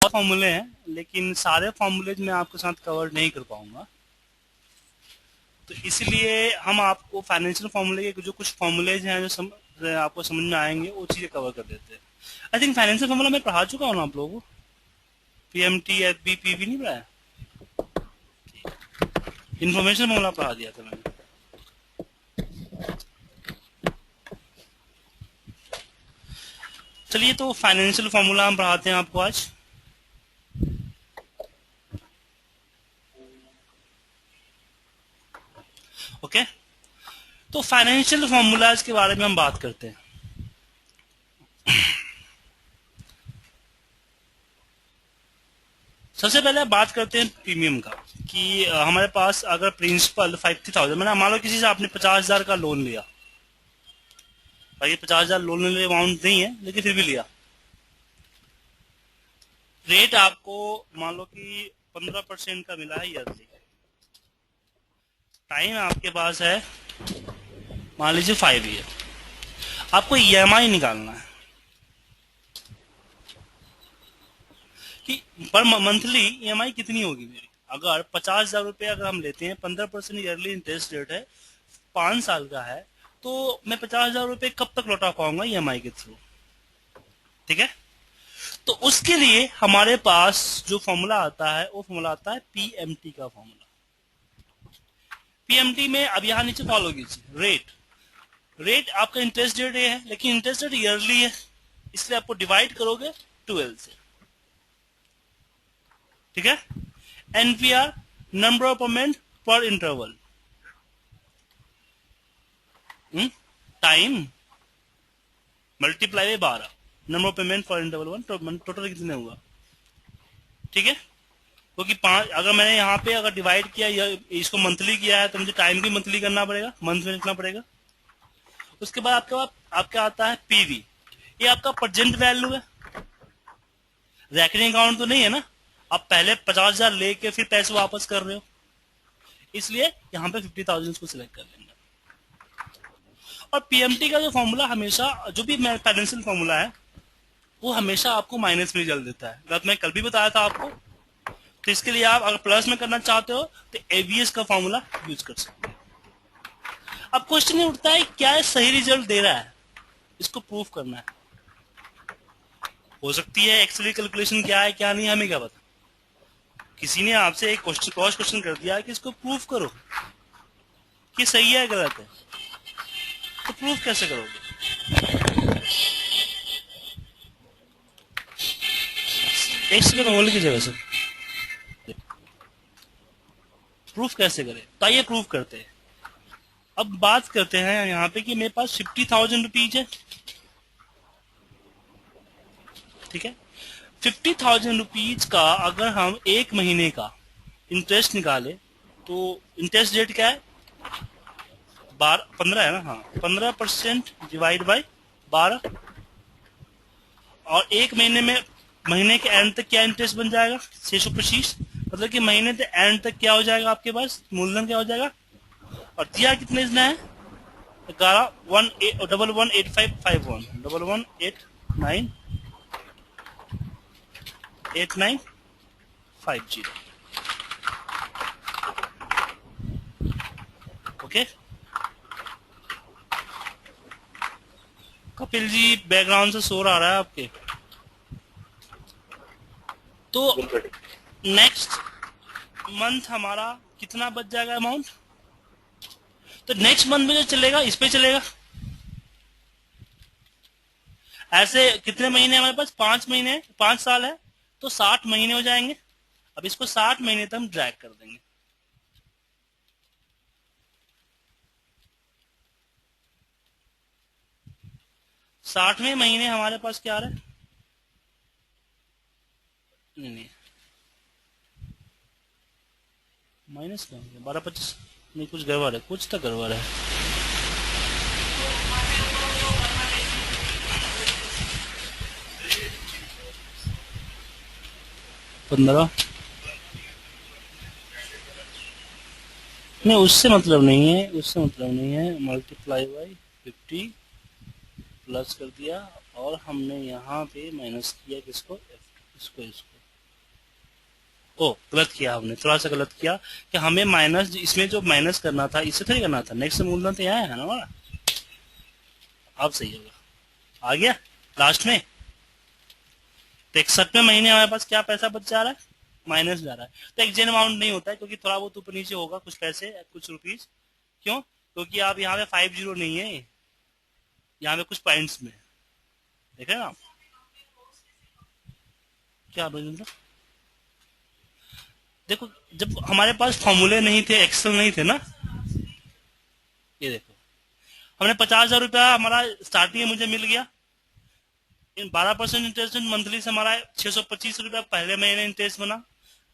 फॉर्मूले हैं, लेकिन सारे फॉर्मूले मैं आपके साथ कवर नहीं कर पाऊंगा, तो इसलिए हम आपको फाइनेंशियल फॉर्मूले के जो कुछ फॉर्मूलेज हैं जो आपको समझ में आएंगे वो चीजें कवर कर देते हैं। आई थिंक फाइनेंशियल फॉर्मूला मैं पढ़ा चुका हूँ ना आप लोगों को, पीएमटी एफबी पीवी नहीं पढ़ाया, इन्फॉर्मेशन फॉर्मूला पढ़ा दिया था मैंने। चलिए, तो फाइनेंशियल फॉर्मूला हम पढ़ाते हैं आपको आज। ओके, तो फाइनेंशियल फॉर्मूलाज के बारे में हम बात करते हैं। सबसे पहले बात करते हैं प्रीमियम का, कि हमारे पास अगर प्रिंसिपल 50,000, मैंने मान लो किसी से आपने 50,000 का लोन लिया, भाई 50,000 लोन लेने अमाउंट नहीं है लेकिन फिर भी लिया, रेट आपको मान लो कि 15% का मिला है ईयरली, टाइम आपके पास है मान लीजिए 5 ईयर, आपको ईएमआई निकालना है कि पर मंथली ईएमआई कितनी होगी मेरी। अगर 50,000 रुपये अगर हम लेते हैं, 15% ईयरली इंटरेस्ट रेट है, 5 साल का है, तो मैं 50,000 रुपये कब तक लौटा पाऊंगा ईएमआई के थ्रू। ठीक है, तो उसके लिए हमारे पास जो फॉर्मूला आता है वो फॉर्मूला आता है पीएमटी का फॉर्मूला। पीएमटी में अब यहां नीचे फॉलो कीजिए, रेट आपका इंटरेस्ट रेट है, लेकिन इंटरेस्ट रेट ईयरली है, इसलिए आपको डिवाइड करोगे 12 से। ठीक है, एनपीआर नंबर ऑफ पेमेंट पर interval, time multiply by 12, number of payment for interval 1, total कितने हुआ। ठीक है, क्योंकि 5 अगर मैंने यहाँ पे अगर डिवाइड किया या इसको मंथली किया है तो मुझे टाइम भी मंथली करना पड़ेगा, मंथ में लिखना पड़ेगा। उसके बाद आपका आता है पीवी, ये आपका प्रेजेंट वैल्यू है, रैकरिंग अकाउंट तो नहीं है ना, आप पहले 50,000 लेके फिर पैसे वापस कर रहे हो, इसलिए यहाँ पे 50,000 को सिलेक्ट कर लेंगे। और पीएमटी का जो फॉर्मूला हमेशा, जो भी फाइनेंशियल फॉर्मूला है वो हमेशा आपको माइनस में रिजल्ट देता है, मैं कल भी बताया था आपको। तो इसके लिए आप अगर प्लस में करना चाहते हो तो एवीएस का फॉर्मूला यूज कर सकते हो। अब क्वेश्चन ये उठता है, क्या ये सही रिजल्ट दे रहा है, इसको प्रूफ करना है। हो सकती है एक्चुअली कैलकुलेशन क्या है क्या नहीं, हमें क्या पता, किसी ने आपसे एक क्वेश्चन कर दिया कि इसको प्रूफ करो कि सही है गलत है, तो प्रूफ कैसे करोगे। एक सेकंड होल्ड कीजिए, वैसे प्रूफ कैसे करें, तो आइए प्रूफ करते हैं। अब बात करते हैं यहाँ पे कि मेरे पास 50,000 रुपीज है। ठीक है, 50,000 रुपीज का अगर हम एक महीने का इंटरेस्ट निकाले तो इंटरेस्ट रेट क्या है, 15 है ना, हाँ 15% डिवाइड बाई 12, और एक महीने के एंड तक क्या इंटरेस्ट बन जाएगा 625, मतलब कि महीने के एंड तक क्या हो जाएगा आपके पास मूलधन क्या हो जाएगा, और दिया कितने इतना है 11,18551 11,89,8950। ओके, कपिल जी बैकग्राउंड से शोर आ रहा है आपके, तो नेक्स्ट मंथ हमारा कितना बच जाएगा अमाउंट, तो नेक्स्ट मंथ में जो चलेगा इस पे चलेगा। ऐसे कितने महीने हमारे पास, 5 महीने, 5 साल है तो 60 महीने हो जाएंगे। अब इसको 60 महीने तक हम ड्रैग कर देंगे, साठवें महीने हमारे पास क्या आ रहा है, नहीं माइनस क्या हो गया, 12-25 नहीं, कुछ गड़बड़ है, कुछ तो गड़बड़ है। पंद्रह नहीं, उससे मतलब नहीं है, उससे मतलब नहीं है, मल्टीप्लाई बाई 50 प्लस कर दिया, और हमने यहाँ पे माइनस किया किसको, इसको, ओ गलत किया हमने, थोड़ा सा गलत किया कि हमें माइनस, इसमें जो माइनस करना था इससे थोड़ी करना था, नेक्स्ट मूलधन तो यहाँ है ना हमारा। अब सही होगा, आ गया लास्ट में। तो 61वें महीने हमारे पास क्या पैसा बच जा रहा है, माइनस जा रहा है। तो एग्जैक्ट अमाउंट नहीं होता है, क्योंकि थोड़ा बहुत ऊपर नीचे होगा, कुछ पैसे कुछ रुपीज। क्यों? क्योंकि आप यहाँ पे 50 नहीं है, यहाँ पे कुछ पॉइंट्स में देख रहे हैं ना आप। क्या बोल, देखो जब हमारे पास फॉर्मूले नहीं थे, एक्सेल नहीं थे ना, ये देखो हमने 50,000 रुपया हमारा स्टार्टिंग में मुझे मिल गया, इन 12% इंटरेस्ट मंथली से हमारा 625 रुपया पहले महीने इंटरेस्ट बना।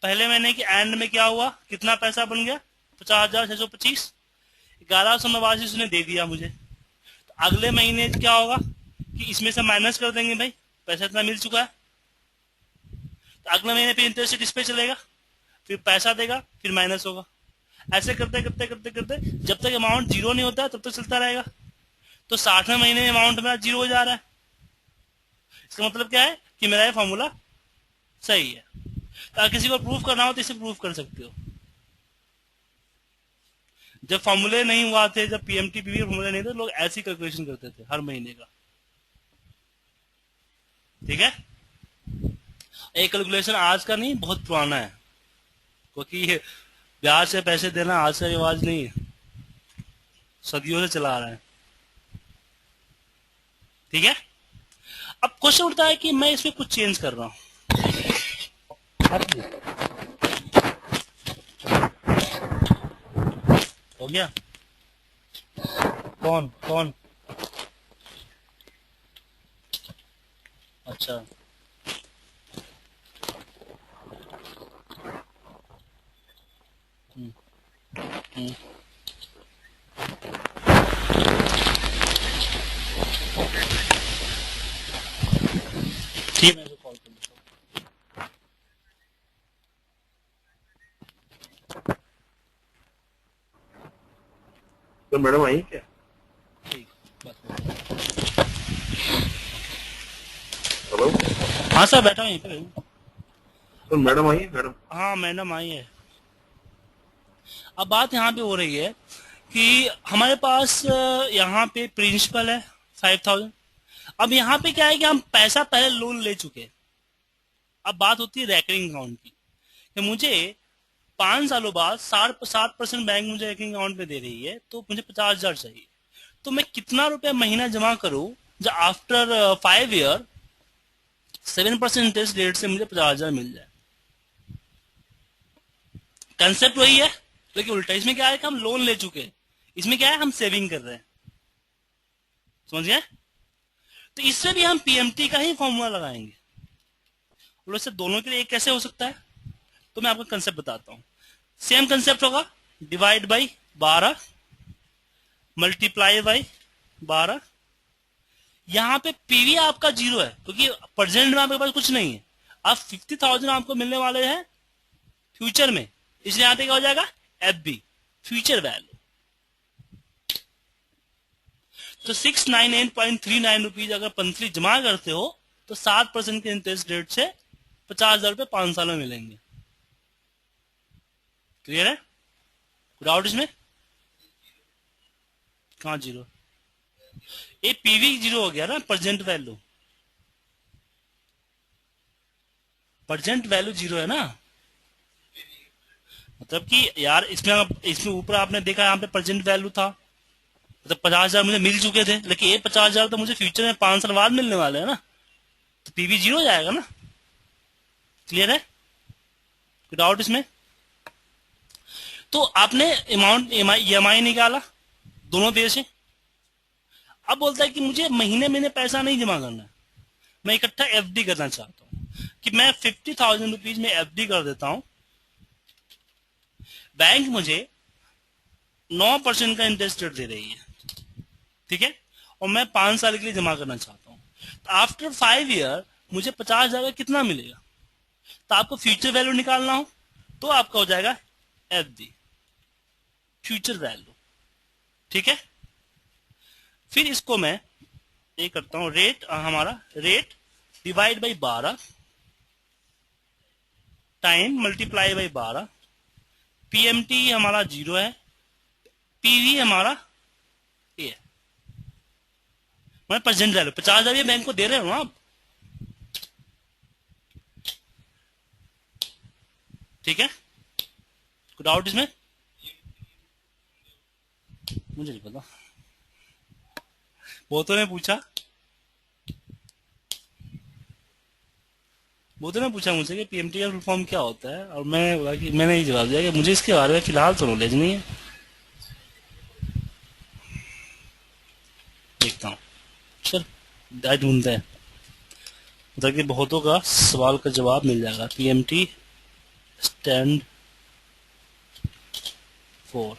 पहले महीने के एंड में क्या हुआ, कितना पैसा बन गया, 50,625। 1189 उसने दे दिया मुझे। तो अगले महीने क्या होगा कि इसमें से माइनस कर देंगे, भाई पैसा इतना मिल चुका है, तो अगले महीने फिर इंटरेस्ट इस पे चलेगा, फिर पैसा देगा, फिर माइनस होगा। ऐसे करते करते करते करते जब तक अमाउंट जीरो नहीं होता है तब तक चलता रहेगा। तो 60वें महीने में अमाउंट मेरा जीरो हो जा रहा है, इसका मतलब क्या है कि मेरा ये फॉर्मूला सही है। तो अगर किसी को प्रूफ करना हो तो इसे प्रूफ कर सकते हो। जब फॉर्मूले नहीं हुआ थे, जब पीएमटी पीवी फॉर्मूले नहीं थे, लोग ऐसी कैलकुलेशन करते थे हर महीने का। ठीक है, एक कैलकुलेशन आज का नहीं, बहुत पुराना है, क्योंकि ब्याज से पैसे देना आज का रिवाज नहीं है, सदियों से चला आ रहा है। ठीक है, अब क्वेश्चन उठता है कि मैं इसमें कुछ चेंज कर रहा हूं। हो गया, कौन कौन, अच्छा हम्म, हम्म, ठीक है, मैं कॉल कर लेता हूँ। तो मैडम आई क्या? ठीक, बस। हेलो। हाँ सर, बैठा हूँ यहीं पे हूँ। तो मैडम आई मैडम। हाँ मैडम आई है। अब बात यहाँ पे हो रही है कि हमारे पास यहाँ पे प्रिंसिपल है 5,000। अब यहाँ पे क्या है कि हम पैसा पहले लोन ले चुके हैं। अब बात होती है रैकरिंग अकाउंट की, कि मुझे 5 सालों बाद 7% बैंक मुझे रैकरिंग अकाउंट में दे रही है, तो मुझे 50,000 चाहिए। तो मैं कितना रुपया महीना जमा करूं जो आफ्टर 5 ईयर 7% इंटरेस्ट रेट से मुझे 50,000 मिल जाए। कंसेप्ट वही है, लेकिन उल्टा इसमें क्या है कि हम लोन ले चुके हैं, इसमें क्या है हम सेविंग कर रहे हैं। समझ गए? तो इससे भी हम पीएमटी का ही फॉर्मूला लगाएंगे। और वैसे दोनों के लिए एक कैसे हो सकता है, तो मैं आपको कंसेप्ट बताता हूं। सेम कंसेप्ट होगा, डिवाइड बाई 12 मल्टीप्लाई बाई 12। यहाँ पे पीवी आपका जीरो है, क्योंकि प्रेजेंट में आपके पास कुछ नहीं है। अब 50,000 आपको मिलने वाले हैं फ्यूचर में, इसलिए यहाँ पे क्या हो जाएगा, एफ बी, फ्यूचर वैल्यू। तो 698.39 रुपीज अगर मंथली जमा करते हो तो 7% के इंटरेस्ट रेट से 50,000 रुपये 5 सालों में मिलेंगे। क्लियर है? कोई डाउट इसमें? कहाँ जीरो? ये पीवी जीरो हो गया ना, present value, present value zero है ना। मतलब कि यार इसमें ऊपर आपने देखा यहाँ पे प्रेजेंट वैल्यू था, मतलब 50,000 मुझे मिल चुके थे, लेकिन ये 50,000 तो मुझे फ्यूचर में 5 साल बाद मिलने वाले हैं ना, तो पीवी जीरो हो जाएगा ना। क्लियर है? कोई डाउट इसमें? तो आपने अमाउंट ईएमआई निकाला दोनों देश से। अब बोलता है कि मुझे महीने महीने पैसा नहीं जमा करना है, मैं इकट्ठा एफडी करना चाहता हूँ, कि मैं 50,000 रुपीज में एफडी कर देता हूँ। बैंक मुझे 9% का इंटरेस्ट रेट दे रही है, ठीक है, और मैं 5 साल के लिए जमा करना चाहता हूँ। तो आफ्टर 5 ईयर मुझे 50,000 का कितना मिलेगा। तो आपको फ्यूचर वैल्यू निकालना हो तो आपका हो जाएगा एफडी, फ्यूचर वैल्यू। ठीक है, फिर इसको मैं ये करता हूं, रेट हमारा rate divide by 12, time multiply by 12, PMT हमारा 0 है, पीवी हमारा ए है, मैं प्रेजेंट वैल्यू 50,000 ये बैंक को दे रहे हो ना आप, ठीक है। कोई डाउट इसमें? मुझे नहीं पता, बहुतों ने पूछा, बहुतों ने पूछा मुझसे कि पीएमटी का फुल फॉर्म क्या होता है, और मैं बोला कि मैंने ये जवाब दिया कि मुझे इसके बारे में फिलहाल तो नॉलेज नहीं है, देखता हूँ सर, दाय ढूंढते हैं, ताकि बहुतों का सवाल का जवाब मिल जाएगा। पीएमटी स्टैंड फॉर,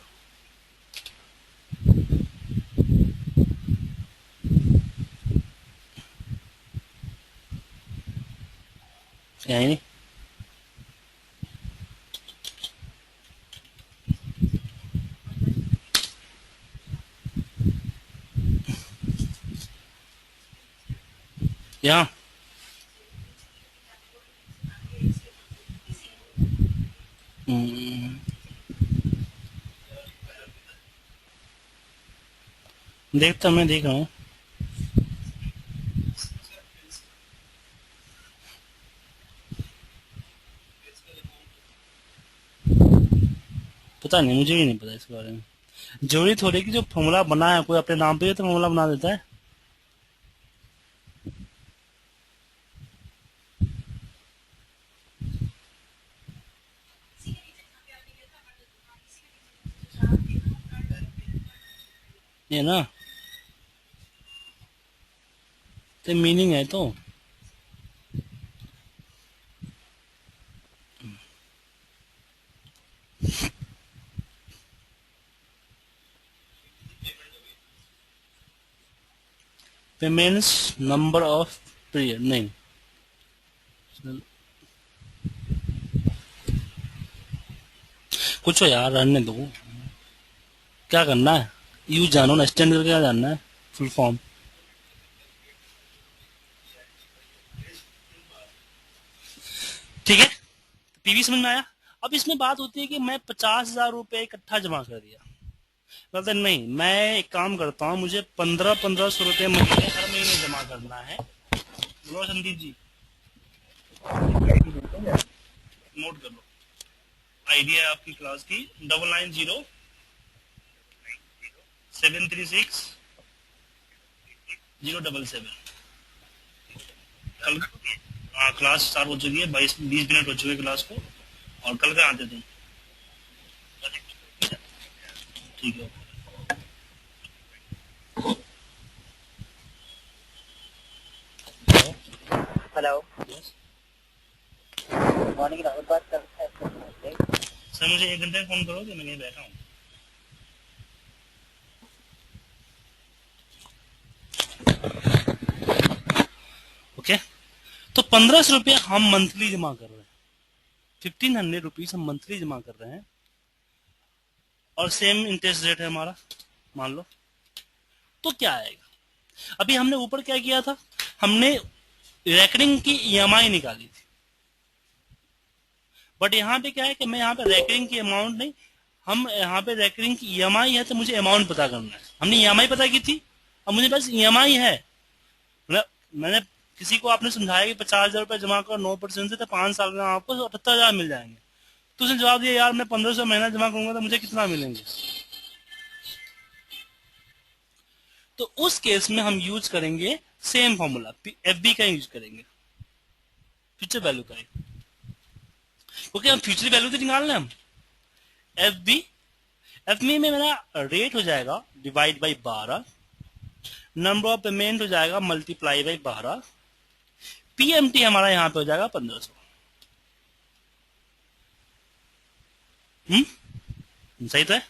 क्या है नहीं, यहाँ हम्म, देखता मैं देख रहा हूँ, पता नहीं, मुझे भी नहीं पता इसके बारे में। जरूरी थोड़ी कि जो फॉर्मूला बना है कोई अपने नाम पे तो फॉर्मूला बना देता है। ये ना, तो मीनिंग है तो पेमेंट्स नंबर ऑफ पीरियड नहीं, कुछ हो यार, रहने दो, क्या करना है, यू जानो ना, स्टैंड करके क्या जानना है फुल फॉर्म। ठीक है, पीवी समझ में आया। अब इसमें बात होती है कि मैं 50,000 रुपये इकट्ठा जमा कर दिया, कहते नहीं, मैं एक काम करता हूँ, मुझे 1500 रुपये महीने हर महीने जमा करना है। बोलो संदीप जी, नोट कर लो, आइडिया है आपकी क्लास की 990736 077। कल हाँ, क्लास स्टार्ट हो चुकी है, 20 मिनट हो चुके क्लास को, और कल का आते तुम, ठीक है। हेलो, यस मॉर्निंग राहुल बात कर रहे हैं। सर, मुझे 1 घंटे में फोन करोगे, मैं कहीं बैठा हूँ। ओके, तो 1500 रुपये हम मंथली जमा कर रहे हैं, 1500 रुपीज हम मंथली जमा कर रहे हैं, और सेम इंटरेस्ट रेट है हमारा, मान लो, तो क्या आएगा। अभी हमने ऊपर क्या किया था, हमने रेकरिंग की ईएमआई निकाली थी, बट यहाँ पे क्या है कि मैं यहाँ पे रेकरिंग की अमाउंट नहीं, हम यहाँ पे रेकरिंग की ईएमआई है, तो मुझे अमाउंट पता करना है। हमने ईएमआई पता की थी, अब मुझे बस ईएमआई है। मैंने किसी को आपने समझाया कि 50,000 रुपये जमा करो 9% से, तो 5 साल में आपको 78,000 मिल जाएंगे, तो उसने जवाब दिया यार मैं 1500 महीना जमा करूंगा तो मुझे कितना मिलेंगे। तो उस केस में हम यूज करेंगे सेम फॉर्मूला, एफबी का यूज करेंगे, फ्यूचर वैल्यू का, क्योंकि हम फ्यूचर वैल्यू तो निकाल रहे हैं हम। एफ बी, एफ बी में मेरा रेट हो जाएगा divide by 12, number of payment हो जाएगा मल्टीप्लाई बाई 12, पीएमटी हमारा यहाँ पे हो जाएगा 1500। सही तो है,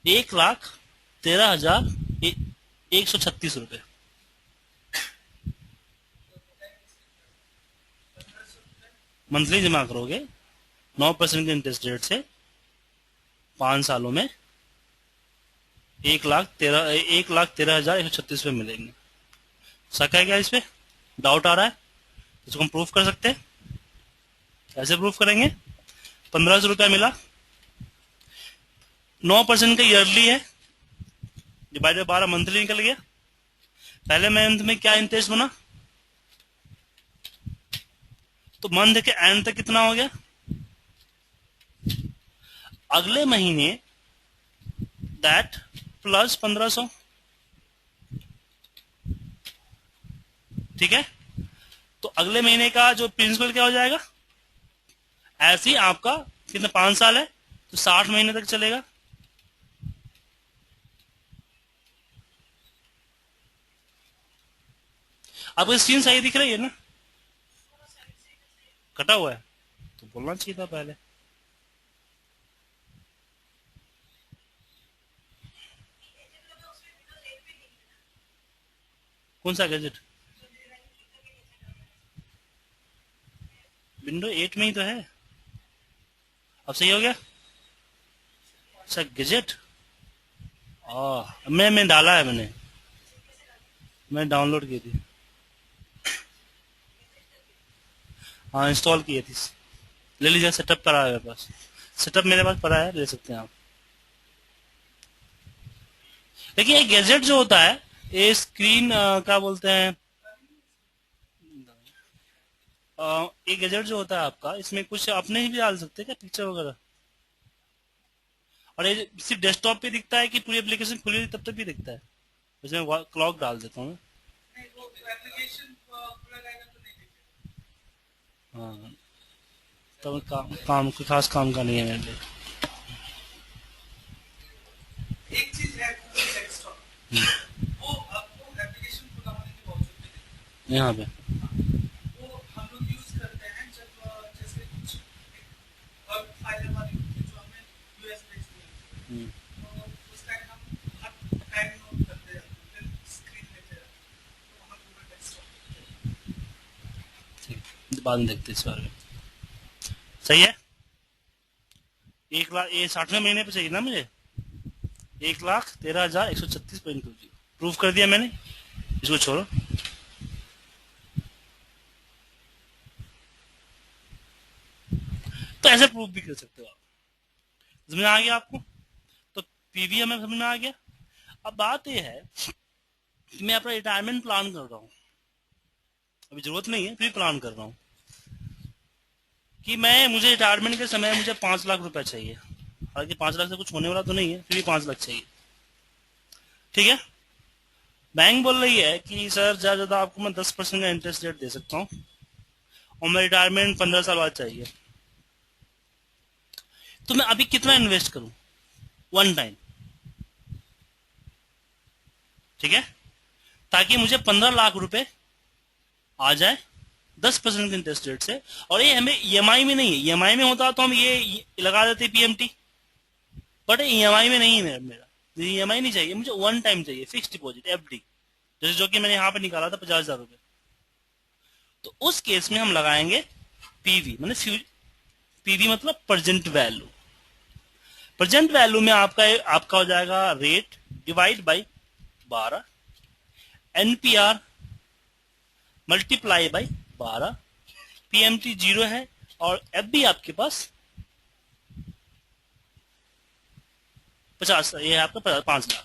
1,13,136 रुपये मंथली जमा करोगे 9% के इंटरेस्ट रेट से 5 सालों में, 1,13,136 रुपये मिलेंगे। शक है क्या इस पे, डाउट आ रहा है, इसको हम प्रूफ कर सकते हैं। कैसे प्रूफ करेंगे? 1500 रुपया मिला, 9% का ईयरली है, डिवाइड बाय 12 मंथली निकल गया। पहले मंथ में क्या इंटरेस्ट बना, तो मंथ के एंड तक कितना हो गया, अगले महीने दैट प्लस 1500। ठीक है, तो अगले महीने का जो प्रिंसिपल क्या हो जाएगा, ऐसे ही आपका कितना 5 साल है तो 60 महीने तक चलेगा। आपको स्क्रीन सही दिख रही है ना? कटा हुआ है तो बोलना चाहिए था पहले। कौन सा गैजेट? विंडो 8 में ही तो है। अब सही हो गया? अच्छा गैजेट, मैं डाला है, मैं डाउनलोड की थी। हाँ इंस्टॉल की थी, ले लीजिए। सेटअप पड़ा है मेरे पास, सेटअप मेरे पास पड़ा है, ले सकते हैं आप। देखिए ये गैजेट जो होता है, ये स्क्रीन क्या बोलते हैं, ये गैजेट जो होता है आपका, इसमें कुछ अपने ही भी डाल सकते हैं क्या, पिक्चर वगैरह? और ये सिर्फ डेस्कटॉप पे दिखता है कि पूरी एप्लीकेशन खुली हुई तब तक भी दिखता है? इसमें क्लॉक डाल देता हूँ मैं। हाँ, तो काम कोई खास काम का नहीं है मेरे लिए। एक चीज है गूगल डेस्कटॉप, वो आपको एप्लीकेशन खुला होने की बहुत जरूरत है। यहाँ पे वो हम लोग यूज करते हैं जब जैसे कुछ बल्क फाइल हमारी होती है जो हमें यूएस भेजनी है, हम्म, तो उस टाइम हम हर टाइम नोट करते हैं, फिर स्क्रीन लेते हैं, तो हम गूगल डेस्कटॉप। ठीक, बाद में देखते हैं इस बारे में। सही है। 1 लाख, ये 60वें महीने पे चाहिए ना मुझे, 1,13,136.20 प्रूफ कर दिया मैंने। इसको छोड़ो। तो ऐसे प्रूफ भी कर सकते हो आप। समझ में आ गया आपको? तो पीवी हमें समझ में आ गया। अब बात यह है कि मैं अपना रिटायरमेंट प्लान कर रहा हूँ, अभी जरूरत नहीं है फिर भी प्लान कर रहा हूँ कि मुझे रिटायरमेंट के समय मुझे 5 लाख रुपए चाहिए। हालांकि 5 लाख से कुछ होने वाला तो नहीं है, फिर भी 5 लाख चाहिए। ठीक है, बैंक बोल रही है कि सर ज्यादा ज्यादा आपको मैं 10% का इंटरेस्ट रेट दे सकता हूँ, और मैं रिटायरमेंट 15 साल बाद चाहिए। तो मैं अभी कितना इन्वेस्ट करूं वन टाइम? ठीक है, ताकि मुझे 15 लाख रुपए आ जाए 10% के इंटरेस्ट रेट से। और ये हमें ईएमआई में नहीं है, ईएमआई में होता तो हम ये लगा देते पीएमटी, बट ईएमआई में नहीं है मेरा। ईएमआई नहीं चाहिए मुझे, वन टाइम चाहिए, फिक्स डिपॉजिट एफडी, जैसे जो कि मैंने यहाँ पे निकाला था 50,000 रुपए। तो उस केस में हम लगाएंगे पीवी, पीवी मतलब प्रेजेंट वैल्यू। प्रेजेंट वैल्यू में आपका हो जाएगा rate divide by 12, NPR multiply by 12, PMT 0 है, और एफडी आपके पास 50, ये है आपका 5 लाख।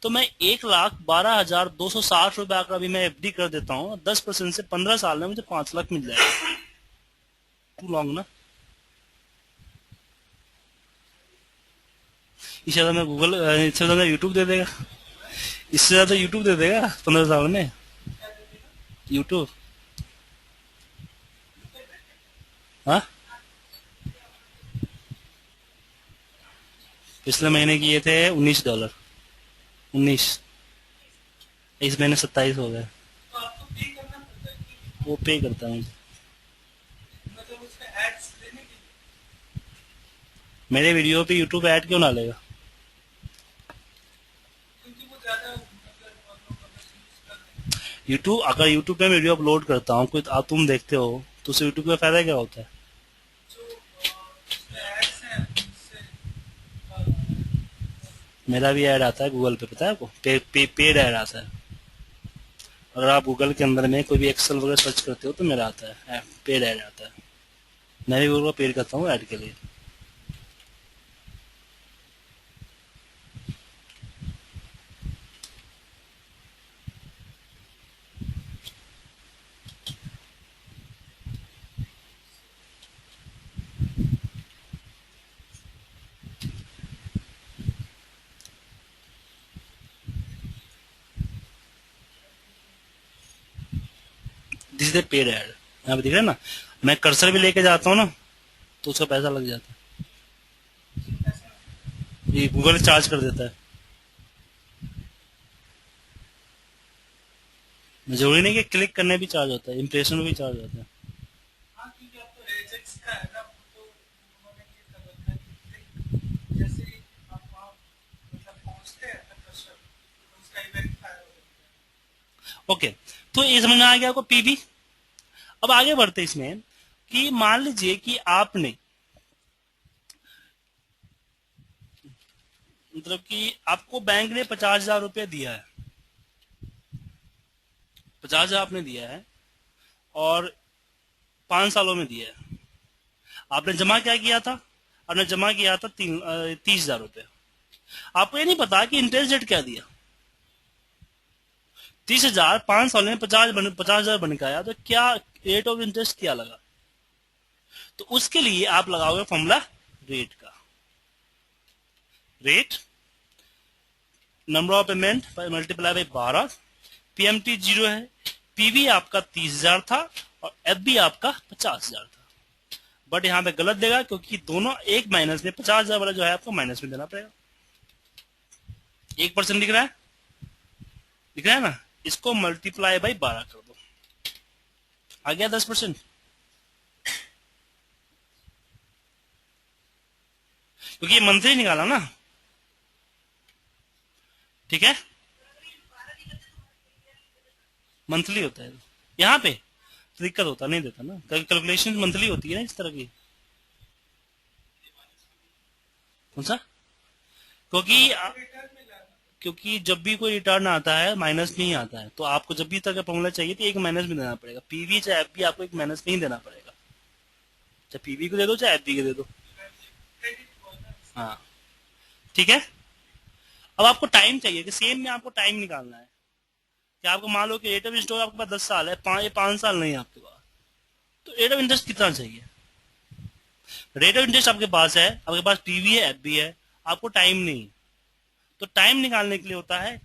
तो मैं 1,12,260 रुपए का भी मैं एफडी कर देता हूँ 10% से, 15 साल में मुझे 5 लाख मिल जाएगा। टू लॉन्ग ना? इससे ज्यादा मैं इससे ज्यादा यूट्यूब दे देगा, इससे ज्यादा यूट्यूब दे देगा 15 साल में। यूट्यूब, हाँ पिछले महीने किए थे $19, 19, इस महीने 27 हो गए। तो आपको पे करना पड़ता है कि वो पे करता हूँ। मतलब उसका एड्स लेने के लिए, मेरे वीडियो पे यूट्यूब ऐड क्यों ना लेगा? क्योंकि वो ज्यादा मतलब हम लोग अगर यूज कर रहे हैं यूट्यूब, अगर यूट्यूब पे मैं वीडियो अपलोड करता हूँ, कोई तुम देखते हो, तो उससे यूट्यूब का फायदा क्या होता है? जो उसमें एड्स हैं उससे मेरा भी ऐड आता है गूगल पे, पता है आपको? पेड ऐड आता है। अगर आप गूगल के अंदर में कोई भी एक्सेल वगैरह सर्च करते हो तो मेरा आता है, पेड ऐड आता है। मैं भी गूगल को पेड करता हूँ ऐड के लिए। This is the paid ad, यहाँ पे दिख रहा है ना, मैं कर्सर भी लेके जाता हूँ ना तो उसका पैसा लग जाता है, ये गूगल चार्ज कर देता है। जरूरी नहीं कि क्लिक करने भी चार्ज होता है, इम्प्रेशन में भी चार्ज होता है। हाँ, क्योंकि अब तो एजेक्स का है ना, तो उन्होंने ये कर रखा है कि जैसे ही आप वहाँ मतलब पहुँचते हैं ना कर्सर, तो उसका इवेंट फायर हो जाता है। ओके, तो ये समझ में आ गया आपको पीवी। अब आगे बढ़ते इसमें कि मान लीजिए कि आपने मतलब कि आपको बैंक ने 50,000 रुपये दिया है, 50,000 आपने दिया है और 5 सालों में दिया है। आपने जमा क्या किया था? आपने जमा किया था 30,000 रुपये। आपको ये नहीं पता कि इंटरेस्ट रेट क्या दिया। 30,000 5 साल में 50,000 बन के आया, तो क्या रेट ऑफ इंटरेस्ट क्या लगा? तो उसके लिए आप लगाओगे फॉर्मूला रेट का। Rate number of payment multiply by 12, PMT 0 है, पीवी आपका 30,000 था और एफबी आपका 50,000 था। बट यहां पे गलत देगा क्योंकि दोनों एक माइनस में 50,000 वाला जो है आपको माइनस में देना पड़ेगा। 1% दिख रहा है, दिख रहा है ना, इसको मल्टीप्लाई बाई 12 कर दो, आ गया 10%। क्योंकि ये मंथली निकाला ना, ठीक है, मंथली होता है यहाँ पे, तो दिक्कत होता नहीं देता ना, कैलकुलेशन मंथली होती है ना इस तरह की। कौन सा? क्योंकि क्योंकि जब भी कोई रिटर्न आता है माइनस में ही आता है, तो आपको जब भी तरह का फॉर्मूला चाहिए तो एक माइनस में देना पड़ेगा। पीवी चाहे एफबी आपको एक माइनस में ही देना पड़ेगा, चाहे पीवी को दे दो चाहे एफबी को दे दो। हाँ, ठीक है। अब आपको टाइम चाहिए कि सेम में आपको टाइम निकालना है कि आपको मान लो कि रेट ऑफ इंटरेस्ट आपके पास 10 साल है, 5 साल नहीं है आपके पास, तो रेट ऑफ इंटरेस्ट कितना चाहिए? रेट ऑफ इंटरेस्ट आपके पास है, आपके पास पीवी है एफबी है, आपको टाइम नहीं, तो टाइम निकालने के लिए होता है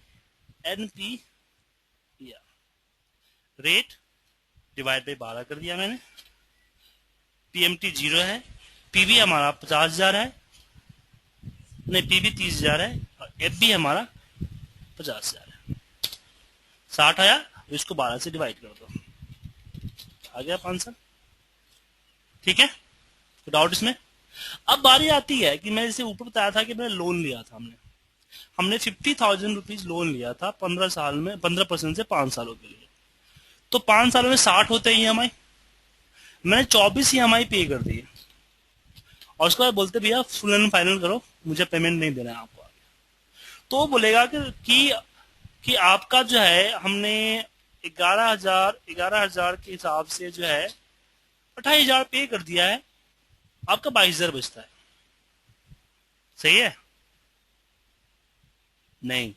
एनपी, रेट डिवाइड बाई 12 कर दिया मैंने, पीएमटी 0 है, पीवी हमारा 50,000 है, नहीं पीवी 30,000 है और एफबी हमारा 50,000 है। 60 आया, इसको 12 से डिवाइड कर दो, आ गया 5 साल। ठीक है, तो डाउट इसमें? अब बारी आती है कि मैं जैसे ऊपर बताया था कि मैंने लोन लिया था, हमने 50,000 रुपीज लोन लिया था 15 साल में, 15% से 5 सालों के लिए। तो 5 सालों में 60 होते हैं ईएमआई, मैंने 24 ईएमआई पे कर दिए और उसके बाद बोलते भैया फुल एंड फाइनल करो, मुझे पेमेंट नहीं देना है आपको आगे। तो वो बोलेगा कि आपका जो है हमने 11,000 के हिसाब से जो है 28,000 पे कर दिया है, आपका 22,000 बचता है। सही है? नहीं,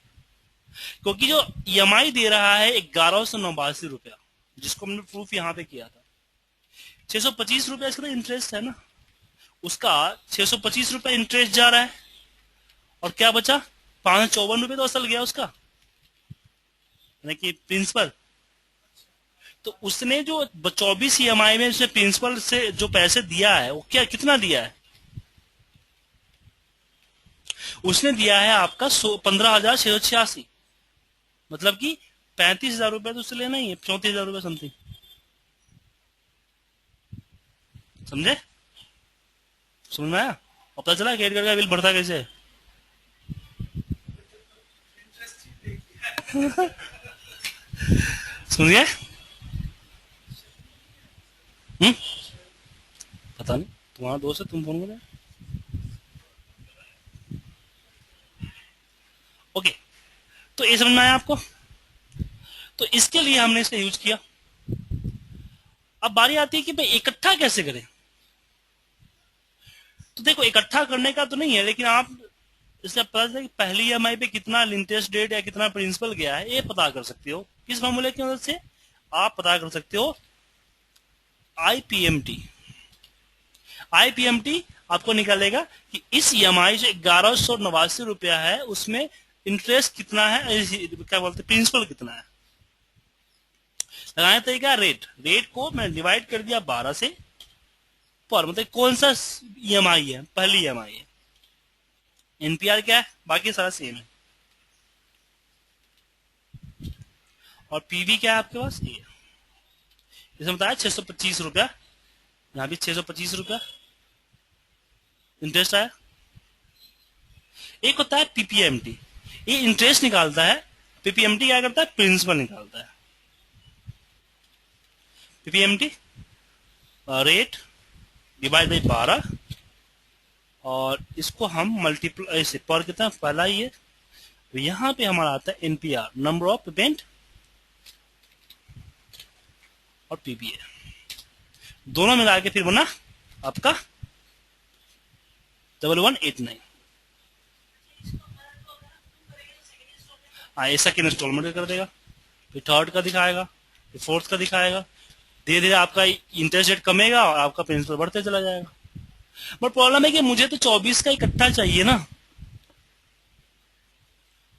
क्योंकि जो ईएमआई दे रहा है 1189 रुपया, जिसको हमने प्रूफ यहां पे किया था, 625 रुपया इसका इंटरेस्ट है ना, उसका 625 रुपया इंटरेस्ट जा रहा है और क्या बचा? 554 रुपये तो असल गया उसका, यानी कि प्रिंसिपल। तो उसने जो 24 ईएमआई में उसने प्रिंसिपल से जो पैसे दिया है वो क्या कितना दिया है? उसने दिया है आपका 15,686, मतलब कि 35,000 रुपया तो उससे लेना ही है, 34,000 रुपया समथिंग। समझे? समझ में आया? और पता चला क्रेडिट कार्ड का बिल बढ़ता कैसे है? समझिए? पता नहीं, तुम्हारा दोस्त है, तुम फोन करो। ओके, तो ये समझ में आया आपको? तो इसके लिए हमने इसका यूज किया। अब बारी आती है कि भाई इकट्ठा कैसे करें। तो देखो इकट्ठा करने का तो नहीं है, लेकिन आप इससे पता चला कि पहली ईएमआई पे कितना इंटरेस्ट रेट या कितना प्रिंसिपल गया है, ये पता कर सकते हो। किस फॉर्मूले की मदद से आप पता कर सकते हो? आईपीएमटी। आईपीएमटी आपको निकालेगा कि इस ईएमआई जो 1189 रुपया है उसमें इंटरेस्ट कितना है, क्या बोलते हैं, प्रिंसिपल कितना है। लगाने तरीका रेट को मैं डिवाइड कर दिया 12 से पर, मतलब कौन सा ईएमआई है, पहली ईएमआई है। एनपीआर क्या है, बाकी सारा सेम है। और पीवी क्या है आपके पास, ये इसमें बताया 625 रुपया, यहाँ भी 625 रुपया इंटरेस्ट आया। एक होता है पीपीएमटी, ये इंटरेस्ट निकालता है। पीपीएमटी क्या करता है, प्रिंसिपल निकालता है। पीपीएमटी रेट डिवाइड बाई 12 और इसको हम मल्टीप्लाई ऐसे पर कितना पहला ही है, तो यहाँ पे हमारा आता है एनपीआर, नंबर ऑफ पेमेंट, और पीपीए दोनों मिला के फिर बना आपका 1189। हाँ, ऐसा सेकेंड इंस्टॉलमेंट कर देगा, फिर थर्ड का दिखाएगा, फिर फोर्थ का दिखाएगा। धीरे धीरे आपका इंटरेस्ट रेट कमेगा और आपका प्रिंसिपल बढ़ते चला जाएगा। बट प्रॉब्लम है कि मुझे तो 24 का इकट्ठा चाहिए ना,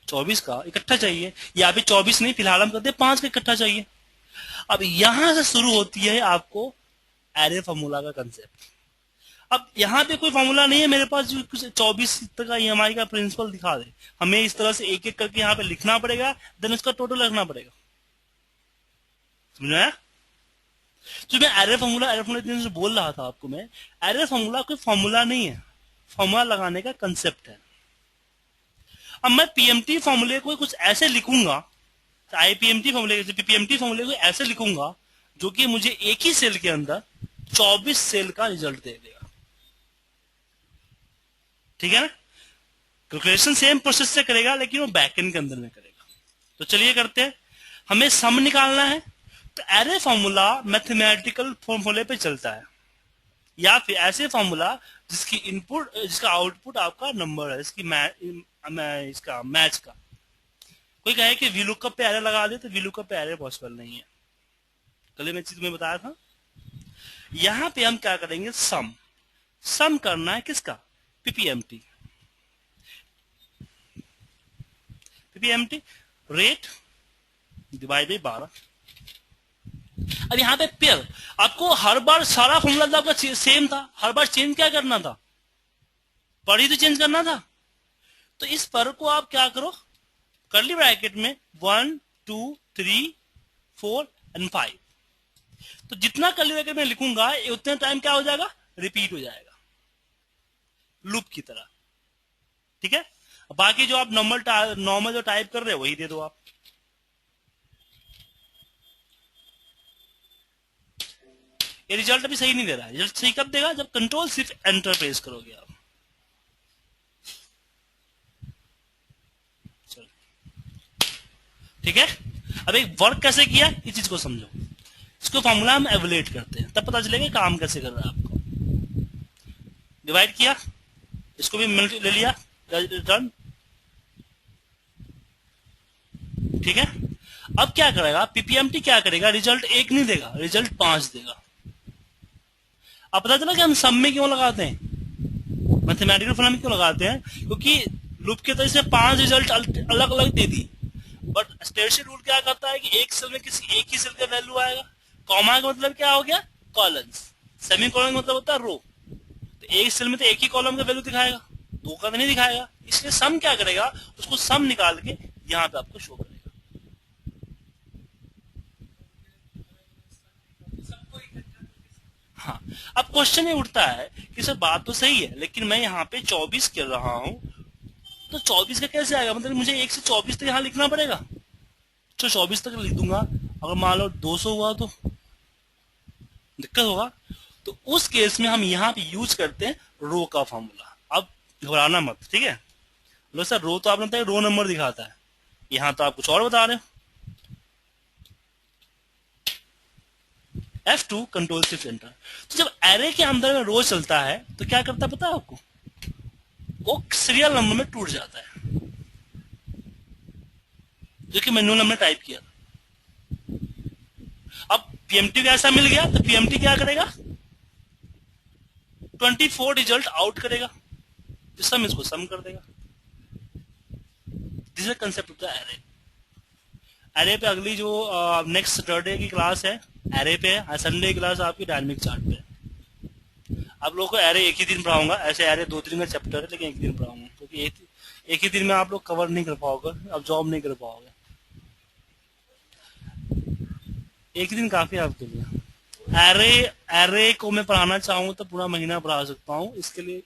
24 का इकट्ठा चाहिए। या अभी 24 नहीं, फिलहाल हम करते हैं 5 का इकट्ठा चाहिए। अब यहां से शुरू होती है आपको एरे फॉर्मूला का कंसेप्ट। अब यहाँ पे कोई फॉर्मूला नहीं है मेरे पास जो 24 तक का ईएमआई का प्रिंसिपल दिखा दे। हमें इस तरह से एक एक करके यहाँ पे लिखना पड़ेगा, देन उसका टोटल रखना पड़ेगा। समझ आया? तो मैं एरे फॉर्मूला बोल रहा था आपको, मैं एरे फॉर्मूला कोई फॉर्मूला नहीं है, फॉर्मूला लगाने का कंसेप्ट है। अब मैं पीएमटी फॉर्मूले को कुछ ऐसे लिखूंगा, आईपीएमटी फॉर्मूले पीपीएमटी फॉर्मूले को ऐसे लिखूंगा जो कि मुझे एक ही सेल के अंदर 24 सेल का रिजल्ट दे देगा। ठीक है ना? कैलकुलेशन सेम प्रोसेस से करेगा, लेकिन वो बैकएंड के अंदर में करेगा। तो चलिए करते हैं। हमें सम निकालना है, तो एरे फॉर्मूला मैथमेटिकल फॉर्मूले पे चलता है, या फिर ऐसे फॉर्मूला जिसकी इनपुट जिसका आउटपुट आपका नंबर है, इसका मैच का। कोई कहे कि वीलुकअप पे एरे लगा दे, तो वीलुकअप पे एरे पॉसिबल नहीं है। कल मैं चीज में बताया था। यहां पे हम क्या करेंगे, सम करना है किसका, PPMT. PPMT rate divide by 12। अब यहाँ पे पेयर, आपको हर बार सारा फॉर्मूला तो आपका सेम था, हर बार चेंज क्या करना था, पर ही तो चेंज करना था। तो इस पर को आप क्या करो, कर्ली ब्रैकेट में 1 2 3 4 एंड 5। तो जितना कर्ली ब्रैकेट में लिखूंगा उतने टाइम क्या हो जाएगा, रिपीट हो जाएगा लूप की तरह। ठीक है? बाकी जो आप नॉर्मल जो टाइप कर रहे हो वही दे दो आप। ये रिजल्ट अभी सही नहीं दे रहा है। रिजल्ट सही कब देगा, जब कंट्रोल सिर्फ एंटर प्रेस करोगे आप। चलो ठीक है। अब एक वर्क कैसे किया इस चीज को समझो। इसको फॉर्मूला हम एवलेट करते हैं, तब पता चलेगा काम कैसे कर रहा है आपको। डिवाइड किया, इसको भी ले लिया, रिटर्न। ठीक है। अब क्या करेगा पीपीएमटी, क्या करेगा, रिजल्ट 1 नहीं देगा, रिजल्ट 5 देगा। अब पता चला कि हम सम में क्यों लगाते हैं, मैथमेटिकल फॉर्मूला में क्यों लगाते हैं, क्योंकि लूप के तरह से 5 रिजल्ट अलग अलग दे दी। बट स्टेटमेंट रूल क्या करता है कि एक सेल में किसी एक ही सेल का वैल्यू आएगा। कॉमा का मतलब क्या हो गया, कॉलम्स। सेमी कॉलम का मतलब होता है रो। तो एक सेल में तो एक ही कॉलम का वैल्यू दिखाएगा, 2 का तो नहीं दिखाएगा। इसलिए सम क्या करेगा, उसको सम निकाल के यहाँ पे आपको शो करेगा। हाँ, अब क्वेश्चन ये उठता है कि सर बात तो सही है, लेकिन मैं यहाँ पे 24 कर रहा हूँ, तो 24 का कैसे आएगा, मतलब मुझे 1 से 24 तक यहाँ लिखना पड़ेगा। तो 24 तक लिख दूंगा, अगर मान लो 200 हुआ तो दिक्कत होगा। तो उस केस में हम यहाँ पे यूज करते हैं रो का फॉर्मूला। अब घबराना मत, ठीक है। लो सर रो तो आपने बताया रो नंबर दिखाता है, यहाँ तो आप कुछ और बता रहे हो। F2 control shift enter. तो जब एरे के अंदर में रो चलता है तो क्या करता है पता है आपको, वो सीरियल नंबर में टूट जाता है, जो कि मैनुअल हमने टाइप किया था। अब पीएमटी को ऐसा मिल गया तो पीएमटी क्या करेगा, 24 रिजल्ट आउट करेगा, सम इसको सम कर देगा। This is concept of the array. Array पे अगली जो नेक्स्ट सैटरडे की क्लास है एरे पे है, संडे की क्लास आपकी डायनेमिक चार्ट पे है। आप लोगों को एरे एक ही दिन पढ़ाऊंगा, ऐसे एरे 2-3 का चैप्टर है लेकिन एक दिन पढ़ाऊंगा, क्योंकि एक ही दिन में आप लोग कवर नहीं कर पाओगे, अब जॉब नहीं कर पाओगे। एक ही दिन काफी है आपके लिए। एरे एरे को मैं पढ़ाना चाहूँ तो पूरा महीना पढ़ा सकता हूँ। इसके लिए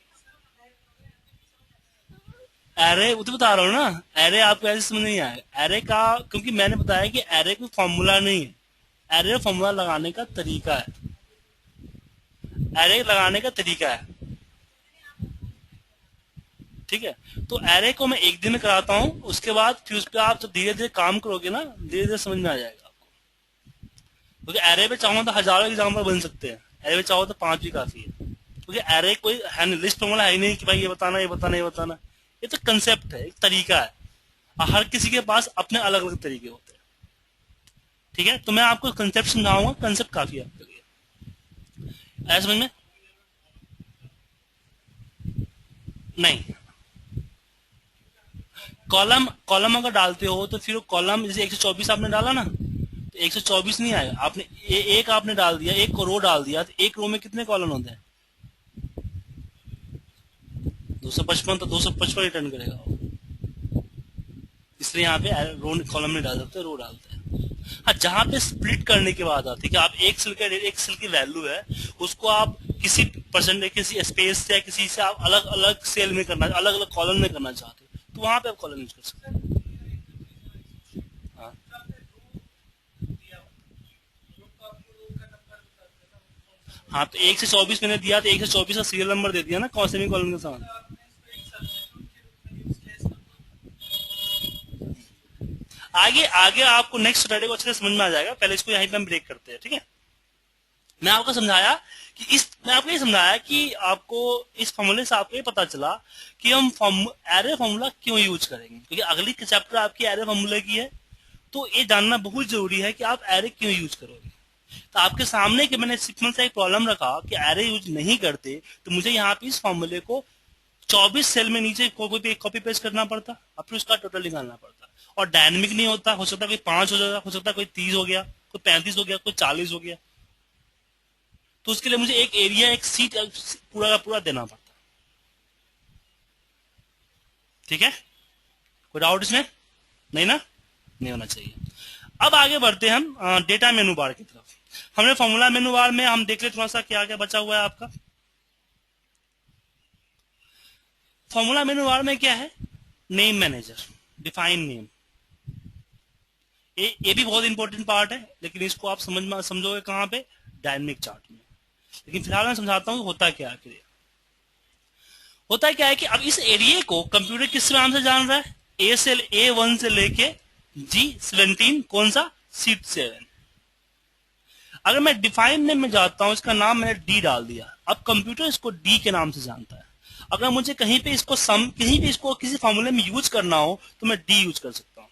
एरे वो तो बता रहा हूँ ना, एरे आपको ऐसे समझ नहीं आएगा एरे का, क्योंकि मैंने बताया कि एरे कोई फॉर्मूला नहीं है, एरे फॉर्मूला लगाने का तरीका है, एरे लगाने का तरीका है। ठीक है, तो एरे को मैं एक दिन में कराता हूँ, उसके बाद फिर उस पर आप जब धीरे धीरे काम करोगे ना, धीरे धीरे समझ में आ जाएगा आपको। क्योंकि एरे पे चाहो तो हजारों एग्जाम्पल बन सकते हैं, एरे पे चाहो तो 5 भी काफी है, क्योंकि एरे कोई है नहीं, लिस्ट फॉर्मूला है ही नहीं कि भाई ये बताना ये बताना ये बताना। ये तो कंसेप्ट है, एक तरीका है, और हर किसी के पास अपने अलग अलग तरीके होते हैं। ठीक है, तो मैं आपको कंसेप्ट समझाऊंगा, कंसेप्ट काफी है आपके लिए। ऐसा समझ में नहीं, कॉलम कॉलम अगर डालते हो तो फिर कॉलम जैसे 124 आपने डाला ना, तो 124 नहीं आएगा। आपने एक आपने डाल दिया, एक रो डाल दिया, तो एक रो में कितने कॉलम होते हैं, 255, तो 255 रिटर्न करेगा वो। इसलिए यहाँ पे रो कॉलम नहीं डाल सकते, रो डालते हैं। हाँ, जहां पे स्प्लिट करने की बात आती है कि आप एक सेल की वैल्यू है, उसको आप किसी परसेंटेज, किसी स्पेस से, किसी से आप अलग अलग सेल में करना, अलग अलग कॉलम में करना चाहते हो, तो वहां पे आप कॉलम यूज कर सकते हैं। हाँ, हाँ, तो 1 से 24 मैंने दिया, तो 1 से 24 का सीरियल नंबर दे दिया ना, कौन से भी कॉलम के साथ। आगे आगे आपको नेक्स्ट सैटरडे को अच्छे से समझ में आ जाएगा, पहले इसको यहीं पे हम ब्रेक करते हैं। ठीक है, मैं आपको समझाया कि मैं आपको ये समझाया कि आपको इस फॉर्मूले से आपको ये पता चला कि हम एरे फॉर्मूला क्यों यूज करेंगे, क्योंकि अगली चैप्टर आपकी एरे फॉर्मूले की है। तो ये जानना बहुत जरूरी है कि आप एरे क्यों यूज करोगे। तो आपके सामने कि मैंने सिंपल सा एक प्रॉब्लम रखा कि एरे यूज नहीं करते, तो मुझे यहाँ पे इस फॉर्मूले को 24 सेल में नीचे कॉपी पेस्ट करना पड़ता और फिर उसका टोटल निकालना पड़ता। और डायनेमिक नहीं होता, हो सकता कोई 5 हो जाएगा, हो सकता कोई 30 हो गया, कोई 35 हो गया, कोई 40 हो गया। तो उसके लिए मुझे एक एरिया, एक सीट पूरा का पूरा देना पड़ता। ठीक है, कोई डाउट इसमें नहीं ना, नहीं होना चाहिए। अब आगे बढ़ते हैं हम डेटा मेनू बार की तरफ। हमने फॉर्मूला मेनू बार में हम देख ले थोड़ा सा क्या क्या बचा हुआ है आपका। फॉर्मूला मेनू बार में क्या है, नेम मैनेजर, डिफाइन नेम। ये भी बहुत इंपॉर्टेंट पार्ट है, लेकिन इसको आप समझोगे कहां पे, डायनेमिक चार्ट में। लेकिन फिलहाल मैं समझाता हूँ होता क्या आखिर। होता क्या है कि अब इस एरिया को कंप्यूटर किस नाम से जान रहा है, A1 से लेके G17, कौन सा, सीट 7। अगर मैं डिफाइन नेम में जाता हूं, इसका नाम मैंने डी डाल दिया, अब कंप्यूटर इसको डी के नाम से जानता है। अगर मुझे कहीं पे इसको कहीं पे इसको किसी फॉर्मूले में यूज करना हो तो मैं डी यूज कर सकता हूं।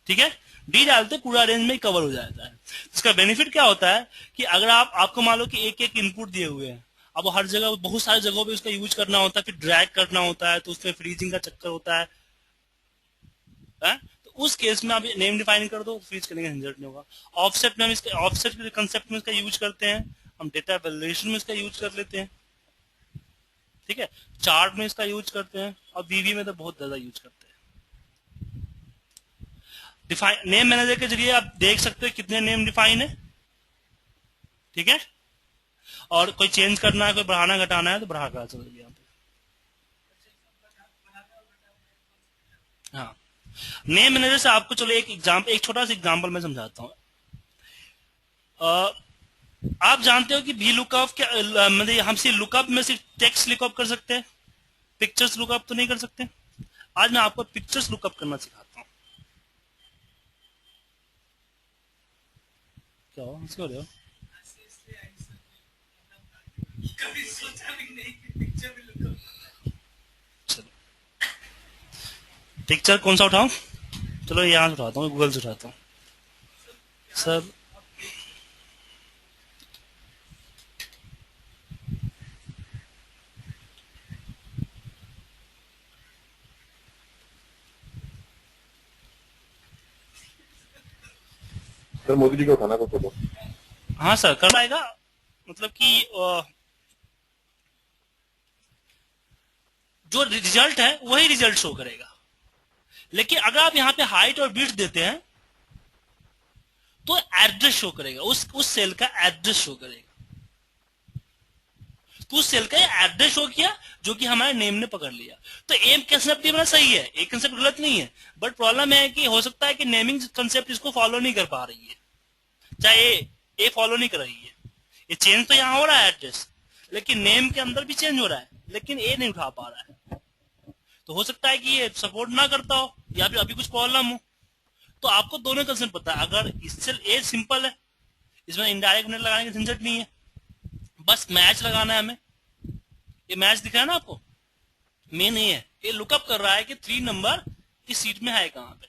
ठीक है, डी डालते पूरा रेंज में कवर हो जाता है। इसका बेनिफिट क्या होता है कि अगर आपको मान लो कि एक एक इनपुट दिए हुए हैं, अब हर जगह बहुत सारी जगहों पे उसका यूज करना होता है, फिर ड्रैग करना होता है, तो उसमें फ्रीजिंग का चक्कर होता है। तो उस केस में आप नेम डिफाइन कर दो, फ्रीज करने का झंझट नहीं होगा। ऑफसेट में हम इसका, ऑफसेट के कंसेप्ट में इसका यूज करते हैं, हम डेटा वैल्यूएशन में इसका यूज कर लेते हैं। ठीक है, चार्ट में इसका यूज करते हैं, और वीवी में तो बहुत ज्यादा यूज करते हैं। डिफाइन नेम मैनेजर के जरिए आप देख सकते हो कितने नेम डिफाइन है। ठीक है, और कोई चेंज करना है, कोई बढ़ाना घटाना है तो बढ़ा कर चल गया। हाँ, नेम मैनेजर से आपको चलो एक छोटा सा एग्जांपल मैं समझाता हूँ। आप जानते हो कि वी लुकअप क्या, मतलब हम सिर्फ लुकअप में सिर्फ टेक्स्ट लुकअप कर सकते हैं, पिक्चर्स लुकअप तो नहीं कर सकते। आज मैं आपको पिक्चर्स लुकअप करना सिखाता हूँ। क्या हो इसको रहे हो? ऐसे इसलिए आई सर, मतलब कभी सोचा भी नहीं कि पिक्चर भी लुकअप। चलो पिक्चर कौन सा उठाऊं? चलो यहाँ से उठाता हूँ, गूगल से उठाता हूँ सर। सर मोदी जी का उठाना था फोटो। हाँ सर कर पाएगा, मतलब कि जो रिजल्ट है वही रिजल्ट शो करेगा। लेकिन अगर आप यहाँ पे हाइट और विड्थ देते हैं तो एड्रेस शो करेगा, उस सेल का एड्रेस शो करेगा। तो उस सेल का एड्रेस शो किया जो कि हमारे नेम ने पकड़ लिया। तो एम कंसेप्ट ये सही है, एक कंसेप्ट गलत नहीं है, बट प्रॉब्लम है कि हो सकता है कि नेमिंग कंसेप्ट इसको फॉलो नहीं कर पा रही है। चाहे ए फॉलो नहीं कर रही है। ये चेंज तो यहाँ हो रहा है एड्रेस, लेकिन नेम के अंदर भी चेंज हो रहा है, लेकिन ए नहीं उठा पा रहा है। तो हो सकता है कि ये सपोर्ट ना करता हो या फिर अभी कुछ प्रॉब्लम हो। तो आपको दोनों कंसेप्ट पता है। अगर इससे ए सिंपल है, इसमें इनडायरेक्ट नेट लगाने की झंझट नहीं है, बस मैच लगाना है हमें। ये मैच दिख रहा है ना आपको, मेन नहीं है, ये लुकअप कर रहा है कि 3 नंबर इस सीट में है कहां पे।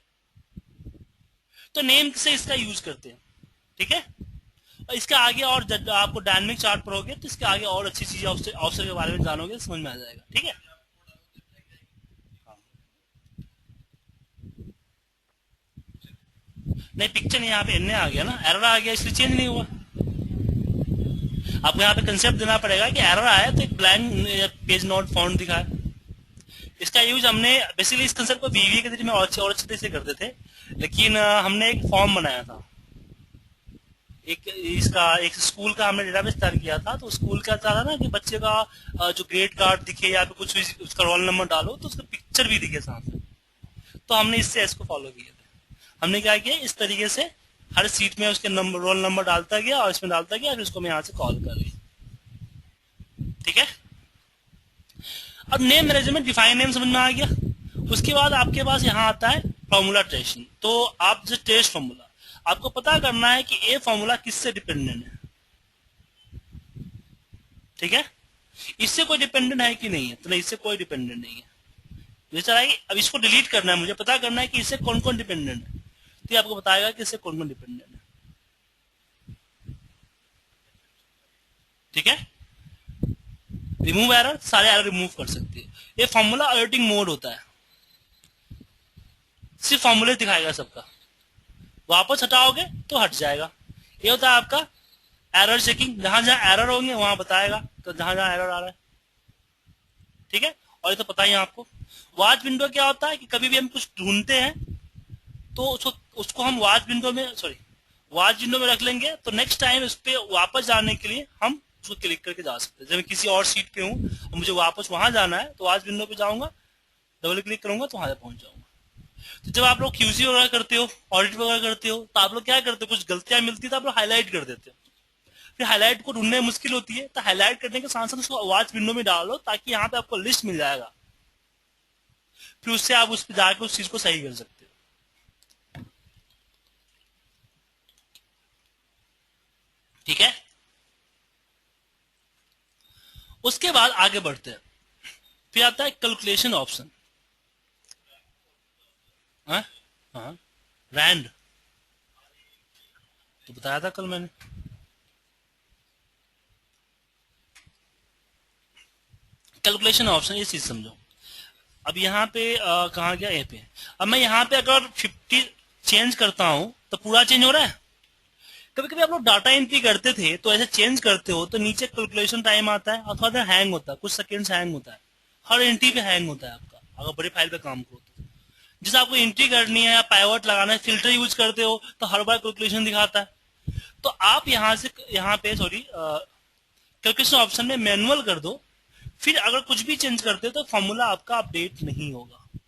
तो नेम से इसका यूज करते हैं, ठीक है। और इसके आगे और जब आपको डायनामिक चार्ट पढ़ोगे तो इसके आगे और अच्छी चीजें ऑफसेट के बारे में जानोगे, समझ में आ जाएगा, ठीक है। नहीं पिक्चर नहीं, यहाँ पे एन आ गया ना, एरर आ गया इसलिए चेंज नहीं हुआ। आपको यहाँ पे कंसेप्ट देना पड़ेगा कि एरर आया तो एक ब्लैंक पेज नॉट फाउंड दिखा है। इसका यूज हमने बेसिकली इस कंसेप्ट को बीवीए के तरीके में और अच्छे तरीके से करते थे, लेकिन हमने एक फॉर्म बनाया था। एक स्कूल का हमने डेटाबेस तैयार किया था। तो स्कूल का था ना कि बच्चे का जो ग्रेड कार्ड दिखे या फिर कुछ भी उसका रोल नंबर डालो तो उसका पिक्चर भी दिखे साथ में। तो हमने इससे इसको फॉलो किया था। हमने क्या किया, इस तरीके से हर सीट में उसके नंबर रोल नंबर डालता गया और इसमें डालता गया, फिर उसको मैं यहाँ से कॉल कर लिया, ठीक है। अब नेम मैनेजमेंट, डिफाइन नेम समझ में आ गया। उसके बाद आपके पास यहाँ आता है फॉर्मूला टेस्टिंग। तो आप जो टेस्ट फॉर्मूला, आपको पता करना है कि ये फॉर्मूला किससे डिपेंडेंट है, ठीक है। इससे कोई डिपेंडेंट है कि नहीं है, तो नहीं, इससे कोई डिपेंडेंट नहीं है। जैसा है अब इसको डिलीट करना है, मुझे पता करना है कि इससे कौन कौन डिपेंडेंट है। तो ये आपको बताएगा कि इससे कौन कौन डिपेंडेंट है, ठीक है। रिमूव एरर, सारे एरर रिमूव कर सकती है। ये फॉर्मूला अलर्टिंग मोड होता है, सिर्फ फॉर्मूले दिखाएगा सबका, वापस हटाओगे तो हट जाएगा। ये होता है आपका एरर चेकिंग, जहां जहां एरर होंगे वहां बताएगा, तो जहां जहां एरर आ रहा है, ठीक है। और ये तो पता ही है आपको। वॉच विंडो क्या होता है कि कभी भी हम कुछ ढूंढते हैं तो उसको हम वॉच विंडो में रख लेंगे, तो नेक्स्ट टाइम उस पर वापस जाने के लिए हम उसको क्लिक करके जा सकते हैं। जब मैं किसी और सीट पे हूँ और मुझे वापस वहां जाना है तो वॉच विंडो पे जाऊंगा, डबल क्लिक करूंगा तो वहां पहुंच जाऊंगा। तो जब आप लोग क्यूसी वगैरह करते हो, ऑडिट वगैरह करते हो, तो आप लोग क्या करते हो, कुछ गलतियां मिलती है तो आप लोग हाईलाइट कर देते हो। फिर हाईलाइट को ढूंढने में मुश्किल होती है, तो हाईलाइट करने के साथ साथ उसको वॉच विंडो में डालो, ताकि यहाँ पे आपको लिस्ट मिल जाएगा। फिर उससे आप उस पर जाकर उस चीज को सही कर सकते हो, ठीक है। उसके बाद आगे बढ़ते हैं। फिर आता है कैलकुलेशन ऑप्शन। हाँ हाँ, रैंड तो बताया था कल मैंने। कैलकुलेशन ऑप्शन, ये चीज समझो। अब यहाँ पे कहाँ गया, ये पे। अब मैं यहाँ पे अगर 50 चेंज करता हूँ तो पूरा चेंज हो रहा है। कभी कभी आप लोग डाटा एंट्री करते थे तो ऐसे चेंज करते हो तो नीचे कैलकुलेशन टाइम आता है और थोड़ा देर हैंग होता है, कुछ सेकंड्स हैंग होता है। हर एंट्री पे हैंग होता है आपका, अगर बड़ी फाइल पे काम करो तो। जैसे आपको एंट्री करनी है या पाइवट लगाना है, फिल्टर यूज करते हो तो हर बार कैलकुलेशन दिखाता है। तो आप यहाँ पे कैलकुलेशन ऑप्शन में मैनुअल कर दो। फिर अगर कुछ भी चेंज करते हो तो फॉर्मूला आपका अपडेट नहीं होगा।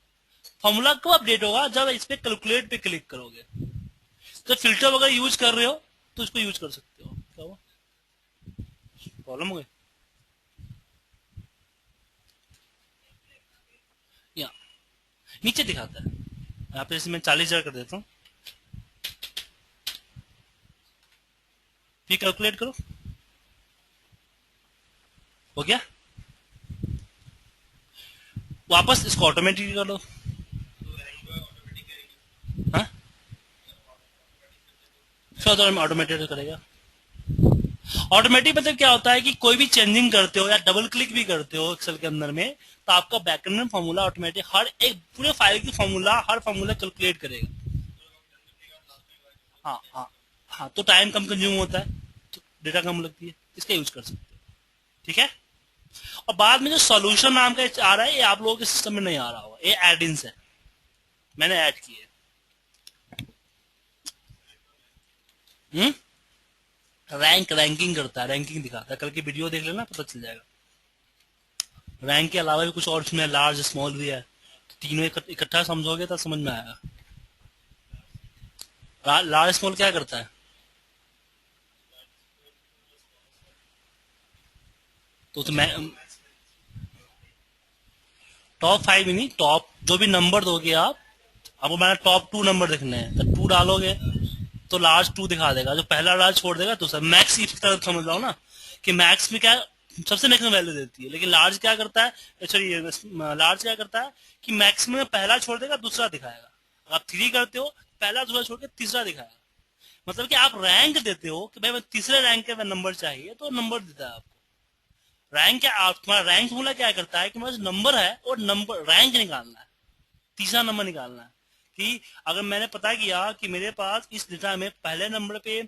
फॉर्मूला कब अपडेट होगा, जब इस पे कैलकुलेट पे क्लिक करोगे। तो फिल्टर वगैरह यूज कर रहे हो तो इसको यूज कर सकते हो। क्या हुआ, प्रॉब्लम हो गई? या नीचे दिखाता है, यहाँ पे जैसे मैं 40,000 कर देता हूँ। फिर कैलकुलेट करो, हो गया। वापस इसको ऑटोमेटिक कर लो। हाँ, फिर ऑटोमेटेड करेगा। ऑटोमेटिक मतलब क्या होता है कि कोई भी चेंजिंग करते हो या डबल क्लिक भी करते हो एक्सेल के अंदर में, तो आपका बैकएंड में फॉर्मूला ऑटोमेटिक हर एक पूरे फाइल की फॉर्मूला हर फॉर्मूला कैलकुलेट करेगा। हाँ हाँ हाँ, तो टाइम कम कंज्यूम होता है, तो डेटा कम लगती है, इसका यूज कर सकते हो। ठीक है। और बाद में जो सॉल्यूशन नाम का आ रहा है, ये आप लोगों के सिस्टम में नहीं आ रहा होगा, ये एड इन्स है, मैंने ऐड किए। रैंकिंग करता है, रैंकिंग दिखाता है, कल की वीडियो देख लेना पता चल जाएगा। रैंक के अलावा भी कुछ और इसमें लार्ज स्मॉल भी है, तो तीनों इकट्ठा समझोगे तो समझ में आएगा। लार्ज स्मॉल क्या करता है? तो मैं टॉप 5 ही नहीं, टॉप जो भी नंबर दोगे आप, आपको मैंने टॉप 2 नंबर देखने हैं, तो 2 डालोगे तो लार्ज 2 दिखा देगा, जो पहला लार्ज छोड़ देगा तो सर मैक्स की तरफ समझ लो ना, कि मैक्स में क्या सबसे मैक्सिमम वैल्यू देती है, लेकिन लार्ज क्या करता है, सॉरी लार्ज क्या करता है कि मैक्सिमम में पहला छोड़ देगा दूसरा दिखाएगा। अगर आप 3 करते हो, पहला दूसरा छोड़ के तीसरा दिखाएगा। मतलब कि आप रैंक देते हो कि भाई मैं तीसरे रैंक के नंबर चाहिए, तो नंबर देता है आपको। रैंक क्या, तुम्हारा रैंक फॉर्मूला क्या करता है कि मेरा जो नंबर है और नंबर रैंक निकालना है, तीसरा नंबर निकालना है। कि अगर मैंने पता किया कि मेरे पास इस डेटा में पहले नंबर पे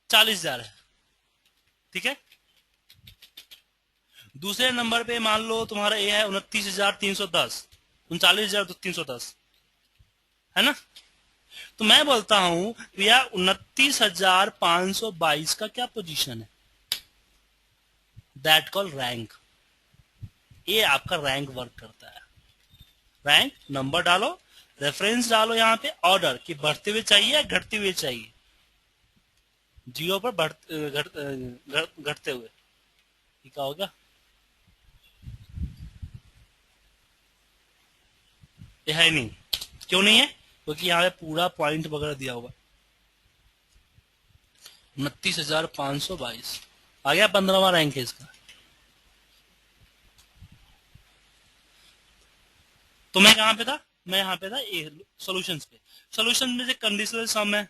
40,000 है, ठीक है, दूसरे नंबर पे मान लो तुम्हारा ये है 29,310, 39,310, है ना। तो मैं बोलता हूं भैया 29,522 का क्या पोजीशन है, दैट कॉल रैंक। ये आपका रैंक वर्क करता है। रैंक नंबर डालो, रेफरेंस डालो, यहाँ पे ऑर्डर कि बढ़ते हुए चाहिए या घटते हुए चाहिए, 0 पर घटते हुए, ये क्या होगा, ये है नहीं। क्यों नहीं है? क्योंकि यहाँ पे पूरा पॉइंट वगैरह दिया हुआ, 29,522 आ गया, 15वां रैंक है इसका। तो मैं कहाँ पे था, मैं यहाँ पे था सॉल्यूशंस पे। सॉल्यूशन में से कंडीशनल सम है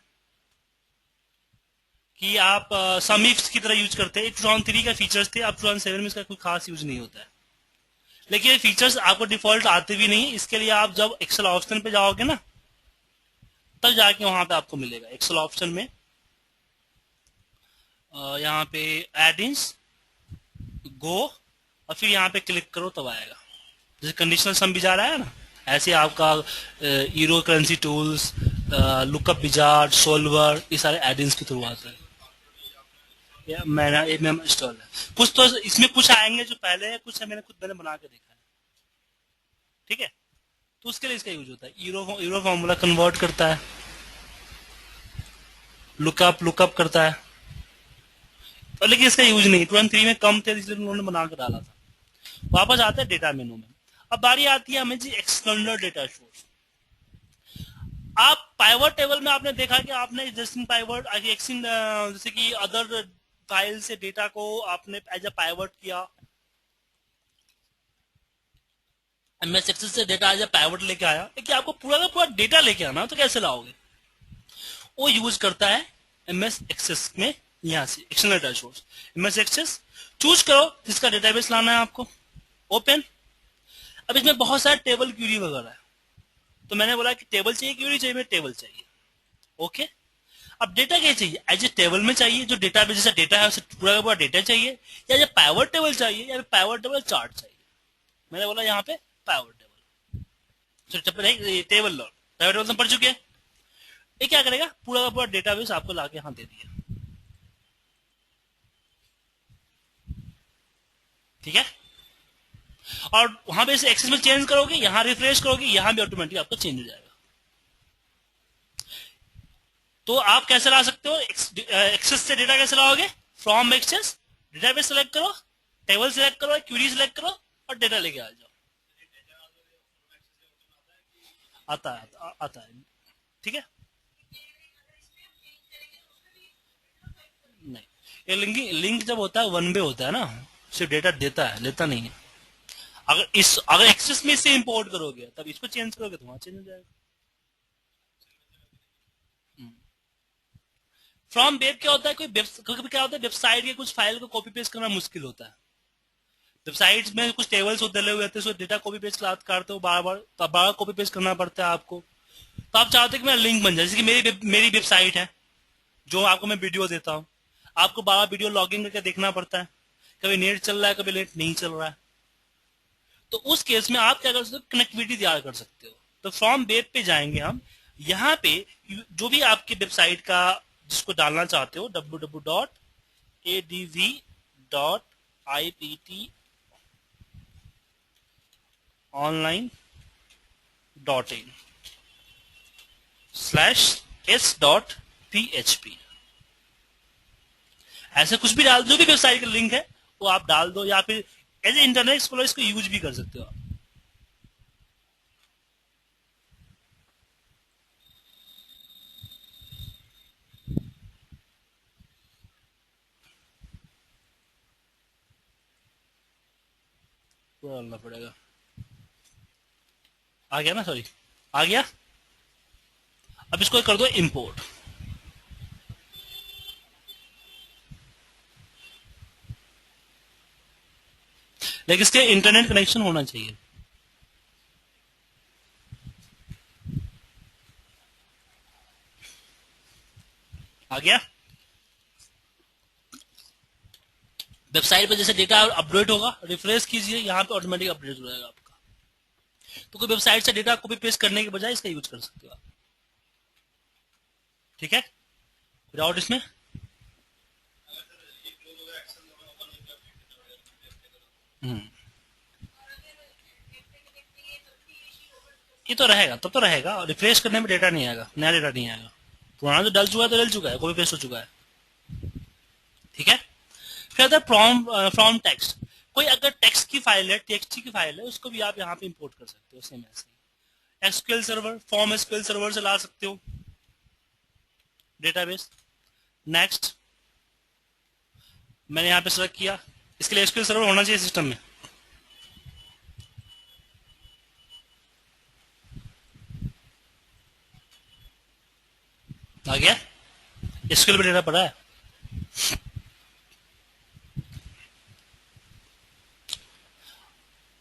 कि आप सम इफ्स की तरह यूज करते हैं, 2003 का फीचर्स थे, अब 2007 में इसका कोई खास यूज नहीं होता है। लेकिन ये फीचर्स आपको डिफॉल्ट आते भी नहीं, इसके लिए आप जब एक्सेल ऑप्शन पे जाओगे ना, तब जाके वहां पे आपको मिलेगा एक्सेल ऑप्शन में, यहाँ पे एडिंस गो, और फिर यहाँ पे क्लिक करो तब आएगा। जैसे कंडीशनल सम भी जा रहा है ना, ऐसे आपका euro currency tools, lookup wizard, solver, ये सारे एडिंस के थ्रू आते हैं। या मैंने एक में इंस्टॉल है, कुछ तो इसमें कुछ आएंगे जो पहले है, कुछ है मैंने बना के देखा है। ठीक है, तो उसके लिए इसका यूज होता है। ईरो फॉर्मूला कन्वर्ट करता है, लुकअप लुकअप करता है, और लेकिन इसका यूज नहीं, 2003 में कम थे इसलिए उन्होंने बना कर डाला था। वापस आते हैं डेटा मेनू में। अब बारी आती है हमें जी एक्सटर्नल डेटा सोर्स। आप पाइवट टेबल में आपने देखा कि आपने एग्जिस्टिंग पाइवट जैसे कि अदर फाइल से डेटा को आपने एज अ पाइवट किया, एमएस एक्सेस से डेटा एज अ पाइवट लेके आया, लेकिन आपको पूरा का पूरा डेटा लेके आना तो कैसे लाओगे? वो यूज करता है एमएस एक्सेस में, यहां से external data source MS Access choose करो जिसका डेटाबेस लाना है आपको, ओपन। अब इसमें बहुत सारे टेबल क्यूरी वगैरह है, तो मैंने बोला कि टेबल चाहिए, क्यूरी चाहिए, मैं टेबल चाहिए, ओके। अब डेटा क्या चाहिए, एज ए टेबल में चाहिए, जो डेटाबेस जैसा डेटा है उसे पूरा का पूरा डेटा चाहिए, या एज पाइवट टेबल चाहिए, या पाइवट टेबल चार्ट चाहिए। मैंने बोला यहाँ पे पाइवट टेबल, टेबल लो, पाइवट टेबल तो पढ़ चुके हैं। ये क्या करेगा, पूरा का पूरा डेटाबेस आपको लाके यहाँ दे दिया। ठीक है, और वहां पे एक्सेस में चेंज करोगे, यहाँ रिफ्रेश करोगे, यहाँ भी ऑटोमेटिक आपको चेंज हो जाएगा। तो आप कैसे ला सकते हो, एक्सेस से डेटा कैसे लाओगे, फ्रॉम एक्सेस, डेटाबेस सेलेक्ट करो, टेबल सेलेक्ट करो, क्वेरी सेलेक्ट करो, और डेटा लेके आ जाओ। आता है, ठीक है। नहीं, ये लिंक जब होता है वन वे होता है ना, सिर्फ डेटा देता है, लेता नहीं है। अगर एक्सेस में से इंपोर्ट करोगे तब इसको चेंज करोगे तो वहां चेंज हो जाएगा। फ्रॉम वेब क्या होता है, कभी क्या होता है वेबसाइट के कुछ फाइल को कॉपी पेस्ट करना मुश्किल होता है। वेबसाइट्स में कुछ टेबल्स होते हुए होते हैं, उसको डेटा कॉपी पेस्ट करते हो बार बार कॉपी पेस्ट करना पड़ता है आपको। तो आप चाहते हो कि मेरा लिंक बन जाए, जैसे कि मेरी वेबसाइट है जो आपको मैं वीडियो देता हूँ, आपको बार वीडियो लॉगिन करके देखना पड़ता है, कभी नेट चल रहा है कभी नेट नहीं चल रहा है। तो उस केस में आप क्या कर सकते हो, कनेक्टिविटी तैयार कर सकते हो। तो फ्रॉम वेब पे जाएंगे हम, यहाँ पे जो भी आपकी वेबसाइट का जिसको डालना चाहते हो www.advonline.in/s.php, ऐसे कुछ भी डाल, जो भी वेबसाइट का लिंक है वो आप डाल दो, या फिर एज ए इंटरनेट एक्सप्लोरर इसको यूज भी कर सकते हो आप। पूरा डालना पड़ेगा। आ गया ना, सॉरी आ गया। अब इसको कर दो इंपोर्ट। लेकिन इसके इंटरनेट कनेक्शन होना चाहिए। आ गया। वेबसाइट पे जैसे डेटा अपडेट होगा, रिफ्रेश कीजिए, यहाँ पे ऑटोमेटिक अपडेट हो जाएगा आपका। तो कोई वेबसाइट से डेटा कॉपी पेस्ट करने के बजाय इसका यूज कर सकते हो आप। ठीक है, विदाउट इसमें ये तो रहेगा, तब तो रहेगा। रिफ्रेश करने में डेटा नहीं आएगा, नया डेटा नहीं आएगा। पुराना जो डल चुका है तो डल चुका है, कॉपी पेस्ट हो चुका है। ठीक है। फिर आता है फ्रॉम टेक्स्ट। कोई अगर टेक्स्ट की फाइल है, टेक्स्ट की फाइल है, उसको भी आप यहाँ पे इंपोर्ट कर सकते हो सेम ऐसे ही। SQL server, form SQL server से ला सकते हो डेटाबेस। नेक्स्ट मैंने यहाँ पे सेलेक्ट किया, इसके लिए एसक्यूएल सर्वर होना चाहिए सिस्टम में। आ गया, एसक्यूएल पे डेटा पड़ा है।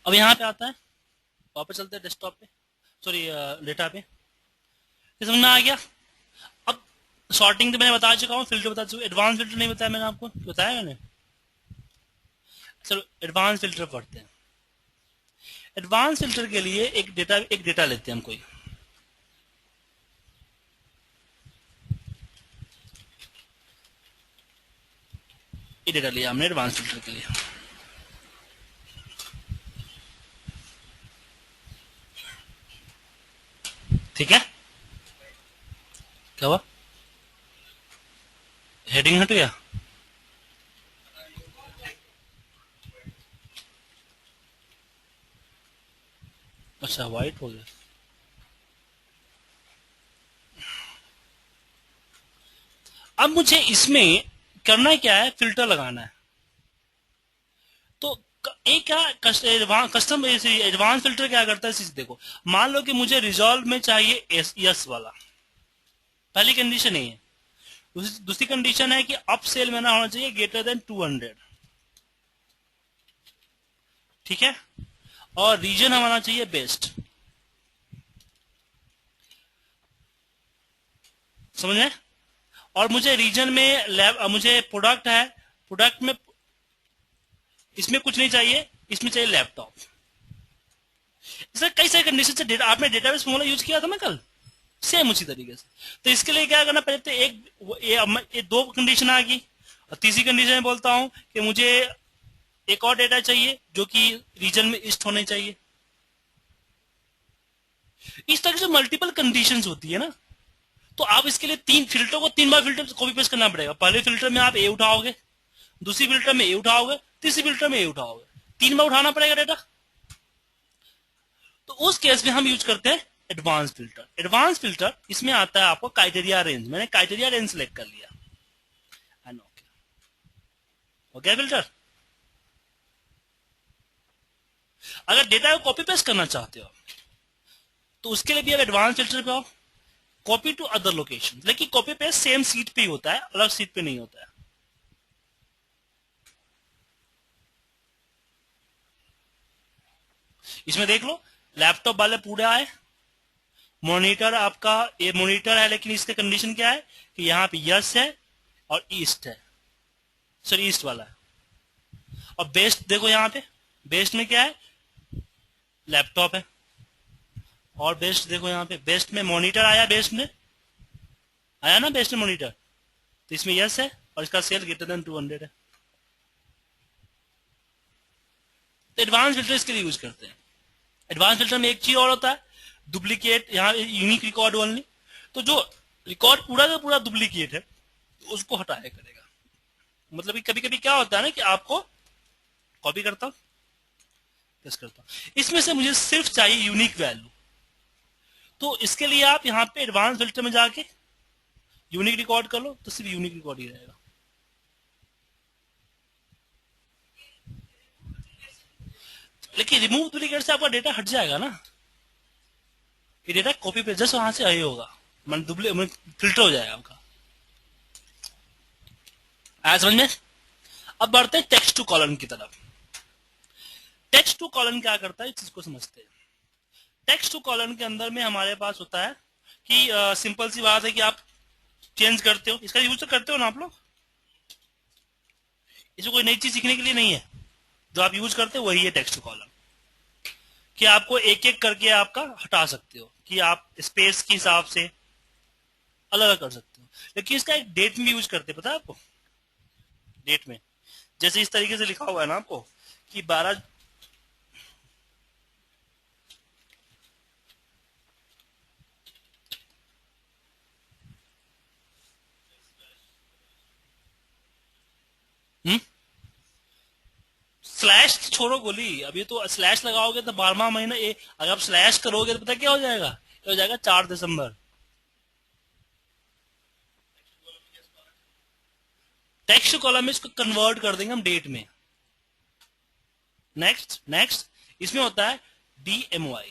अब यहाँ पे आता है, वापस चलते हैं डेस्कटॉप पे, सॉरी डेटा पे। समझ में आ गया। अब सॉर्टिंग तो मैंने बता चुका हूँ, फिल्टर बता चुका हूँ, एडवांस फिल्टर नहीं बताया मैंने आपको, बताया मैंने। चलो एडवांस फिल्टर पढ़ते हैं। एडवांस फिल्टर के लिए एक डेटा लेते हैं हम कोई। ये डेटा लिया हमने एडवांस फिल्टर के लिए। ठीक है, क्या हुआ, हेडिंग हट गया। अच्छा वाइट हो गया। अब मुझे इसमें करना क्या है, फिल्टर लगाना है। तो एक क्या कस्टम एडवांस फिल्टर क्या करता है, चीज देखो। मान लो कि मुझे रिजॉल्व में चाहिए यस वाला, पहली कंडीशन ये है। दूसरी कंडीशन है कि अप सेल में ना होना चाहिए ग्रेटर देन 200। ठीक है, और रीजन हमारा चाहिए बेस्ट। समझ में। और मुझे रीजन में मुझे प्रोडक्ट है, प्रोडक्ट में इसमें कुछ नहीं चाहिए, इसमें चाहिए लैपटॉप। इसमें कई सारी कंडीशन से आपने डेटाबेस फॉर्मूला यूज किया था ना कल, सेम उसी तरीके से। तो इसके लिए क्या करना, पहले तो ये दो कंडीशन आ गई, और तीसरी कंडीशन में बोलता हूं कि मुझे एक और डेटा चाहिए जो कि रीजन में ईस्ट होने चाहिए। इस तरह से मल्टीपल कंडीशंस होती है ना, तो आप इसके लिए तीन बार फिल्टर कॉपी पेस्ट करना पड़ेगा। पहले फिल्टर में आप ए उठाओगे, दूसरी फिल्टर में ए उठाओगे, तीसरी फिल्टर में ए उठाओगे, 3 बार उठाना पड़ेगा डेटा। तो उस केस में हम यूज करते हैं एडवांस फिल्टर। एडवांस फिल्टर इसमें आता है आपको क्राइटेरिया रेंज। मैंने क्राइटेरिया रेंज सिलेक्ट कर लिया, हो गया फिल्टर। अगर डेटा को कॉपी पेस्ट करना चाहते हो तो उसके लिए भी अब एडवांस फिल्टर पे आओ, कॉपी टू अदर लोकेशन। लेकिन कॉपी पेस्ट सेम सीट पे ही होता है, अलग सीट पे नहीं होता है। इसमें देख लो लैपटॉप वाले पूरे आए, मॉनिटर आपका ये मॉनिटर है, लेकिन इसका कंडीशन क्या है कि यहाँ पे यस है और ईस्ट है, सॉरी ईस्ट वाला है। और बेस्ट देखो यहाँ पे, बेस्ट में क्या है, लैपटॉप है। और बेस्ट देखो यहाँ पे, बेस्ट में मॉनिटर आया, बेस्ट में आया ना, बेस्ट में मॉनिटर, तो इसमें यस है और इसका सेल ग्रेटर देन 200 है। तो एडवांस फिल्टर इसके लिए यूज करते हैं। एडवांस फिल्टर में एक चीज और होता है, डुप्लीकेट, यहाँ यूनिक रिकॉर्ड ओनली। तो जो रिकॉर्ड पूरा का पूरा डुप्लीकेट है उसको हटाया करेगा। मतलब कि कभी कभी क्या होता है ना कि आपको कॉपी करता हूं, पेस्ट करता हूं, इसमें से मुझे सिर्फ चाहिए यूनिक वैल्यू, तो इसके लिए आप यहाँ पे एडवांस फिल्टर में जाके यूनिक रिकॉर्ड कर लो, तो सिर्फ यूनिक रिकॉर्ड ही रहेगा। लेकिन रिमूव डुप्लीकेट से आपका डेटा हट जाएगा ना, ये डेटा कॉपी पे जस्ट वहां से आई होगा, मन फिल्टर हो जाएगा आपका। आया समझ में? अब बढ़ते हैं टेक्स्ट टू कॉलन की तरफ। टेक्स्ट टू कॉलन क्या करता है इस चीज को समझते हैं। टेक्स्ट टू कॉलन के अंदर में हमारे पास होता है कि सिंपल सी बात है कि आप चेंज करते हो, इसका यूज तो करते हो ना आप लोग, इसमें कोई नई चीज सीखने के लिए नहीं है, जो आप यूज करते हो वही है टेक्स्ट टू कॉलन। कि आपको एक एक करके आपका हटा सकते हो, कि आप स्पेस के हिसाब से अलग अलग कर सकते हो। लेकिन इसका एक डेट में यूज करते, पता है आपको, डेट में जैसे इस तरीके से लिखा हुआ है ना आपको कि 12 स्लैश छोड़ो गोली, अभी तो स्लैश लगाओगे तो 12वां महीना अगर आप स्लैश करोगे तो पता क्या हो जाएगा, ये हो जाएगा 4 दिसंबर। टेक्स्ट कॉलम में इसको कन्वर्ट कर देंगे हम डेट में। नेक्स्ट नेक्स्ट इसमें होता है DMY,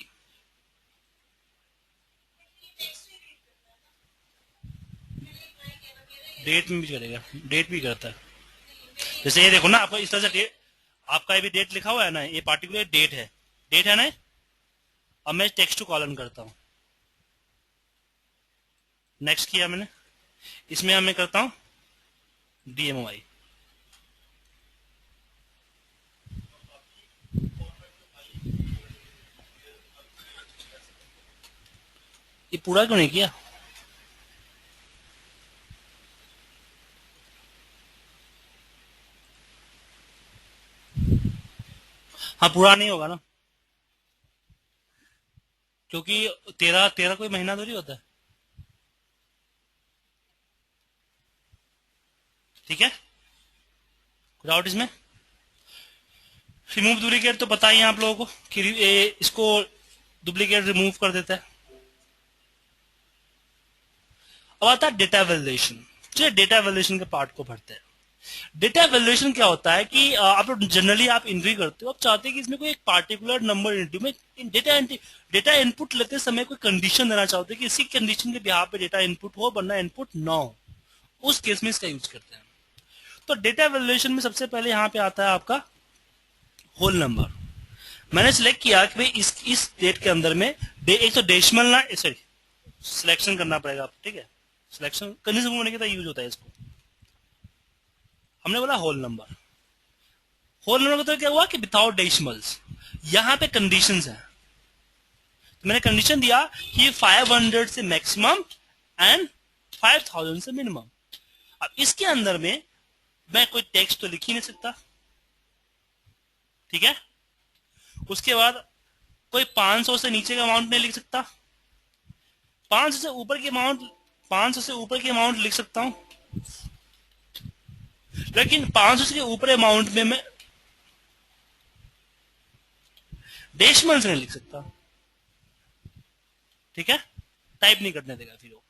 डेट में भी करेगा, डेट भी करता है। जैसे ये देखो ना, आपका इस तरह से डेट, आपका ये भी डेट लिखा हुआ है ना, ये पार्टिकुलर डेट है ना। अब मैं टेक्स्ट टू कॉलन करता हूं, नेक्स्ट किया मैंने, इसमें मैं करता हूं DMY। ये पूरा क्यों नहीं किया? हाँ पूरा नहीं होगा ना, क्योंकि 13 कोई महीना थोड़ी होता है। ठीक है, कुछ डाउट इसमें? रिमूव डुप्लीकेट तो पता ही है आप लोगों को कि इसको डुप्लीकेट रिमूव कर देता है। अब आता है डेटा वैल्यूएशन। चलिए डेटा वैल्यूएशन के पार्ट को भरते हैं। डेटा वैल्यूएशन क्या होता है कि आप लोग जनरली आप एंट्री करते हो, आप चाहते हैं कि इसमें कोई एक पार्टिकुलर नंबर एंट्री में डेटा इनपुट लेते समय कोई कंडीशन देना चाहते हैं कि इसी कंडीशन के बिहाफ पे डेटा इनपुट हो वरना इनपुट ना हो, उस केस में इसका यूज करते हैं। तो डेटा वैल्यूएशन में सबसे पहले यहाँ पे आता है आपका होल नंबर। मैंने सिलेक्ट किया कि भाई इस डेट के अंदर में एक तो डेसिमल ना, सॉरी सिलेक्शन करना पड़ेगा आपको, ठीक है, सिलेक्शन करने से होने के यूज होता है इसको। हमने बोला होल नंबर। होल नंबर का तो क्या हुआ कि विदाउट डेसिमल्स। यहां पे कंडीशंस हैं, तो मैंने कंडीशन दिया कि 500 से मैक्सिमम एंड 5000 से मिनिमम। अब इसके अंदर में मैं कोई टेक्स्ट तो लिख ही नहीं सकता, ठीक है। उसके बाद कोई 500 से नीचे का अमाउंट नहीं लिख सकता, 500 से ऊपर की अमाउंट लिख सकता हूं, लेकिन 500 के ऊपर अमाउंट में मैं डेसिमल से नहीं लिख सकता, ठीक है, टाइप नहीं करने देगा फिर वो।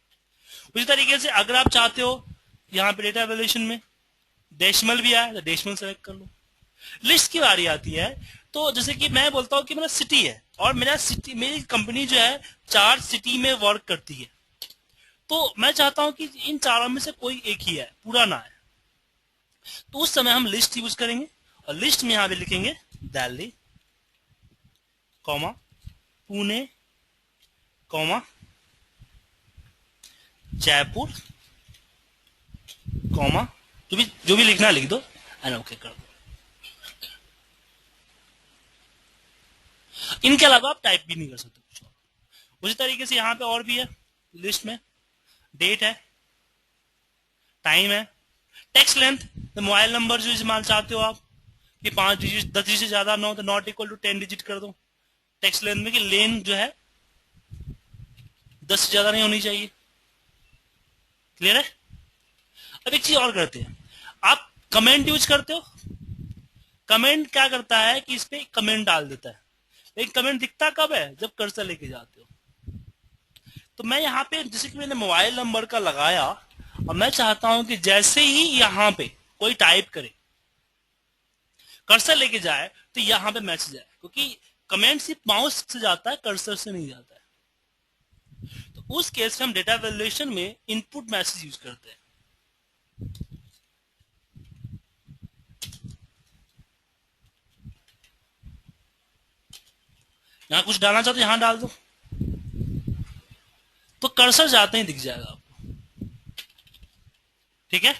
उसी तरीके से अगर आप चाहते हो यहां पे डेटा वैल्यूएशन में डेसिमल भी आया तो डेसिमल सेलेक्ट कर लो। लिस्ट की बारी आती है तो जैसे कि मैं बोलता हूँ कि मेरा सिटी है और मेरी कंपनी जो है 4 सिटी में वर्क करती है, तो मैं चाहता हूं कि इन चारों में से कोई एक ही है, पूरा ना है। तो उस समय हम लिस्ट यूज करेंगे और लिस्ट में यहां पे लिखेंगे Delhi, comma Pune, comma Jaipur, comma जो भी लिखना है लिख दो एंड ओके कर दो। इनके अलावा आप टाइप भी नहीं कर सकते कुछ और। उसी तरीके से यहाँ पे और भी है लिस्ट में, डेट है, टाइम है, टेक्स्ट लेंथ, तो मोबाइल नंबर जो इस्तेमाल चाहते हो आप कि 5 डिजिट 10 डिजिट से ज्यादा ना हो तो नॉट इक्वल टू 10 डिजिट कर दो। टेक्स्ट लेंथ में कि लेन जो है 10 से ज्यादा नहीं होनी चाहिए। क्लियर है? अब एक चीज और करते हैं, आप कमेंट यूज करते हो। कमेंट क्या करता है कि इस पे कमेंट डाल देता है, लेकिन कमेंट दिखता कब है? जब कर्सर लेके जाते हो। तो मैं यहाँ पे जैसे कि मैंने मोबाइल नंबर का लगाया और मैं चाहता हूं कि जैसे ही यहाँ पे कोई टाइप करे कर्सर लेके जाए तो यहाँ पे मैसेज आए, क्योंकि कमेंट सिर्फ माउस से जाता है, कर्सर से नहीं जाता है। तो उस केस में हम डेटा वैल्यूएशन में इनपुट मैसेज यूज करते हैं। यहां कुछ डालना चाहते यहां डाल दो, तो कर्सर जाते ही दिख जाएगा आपको। ठीक है?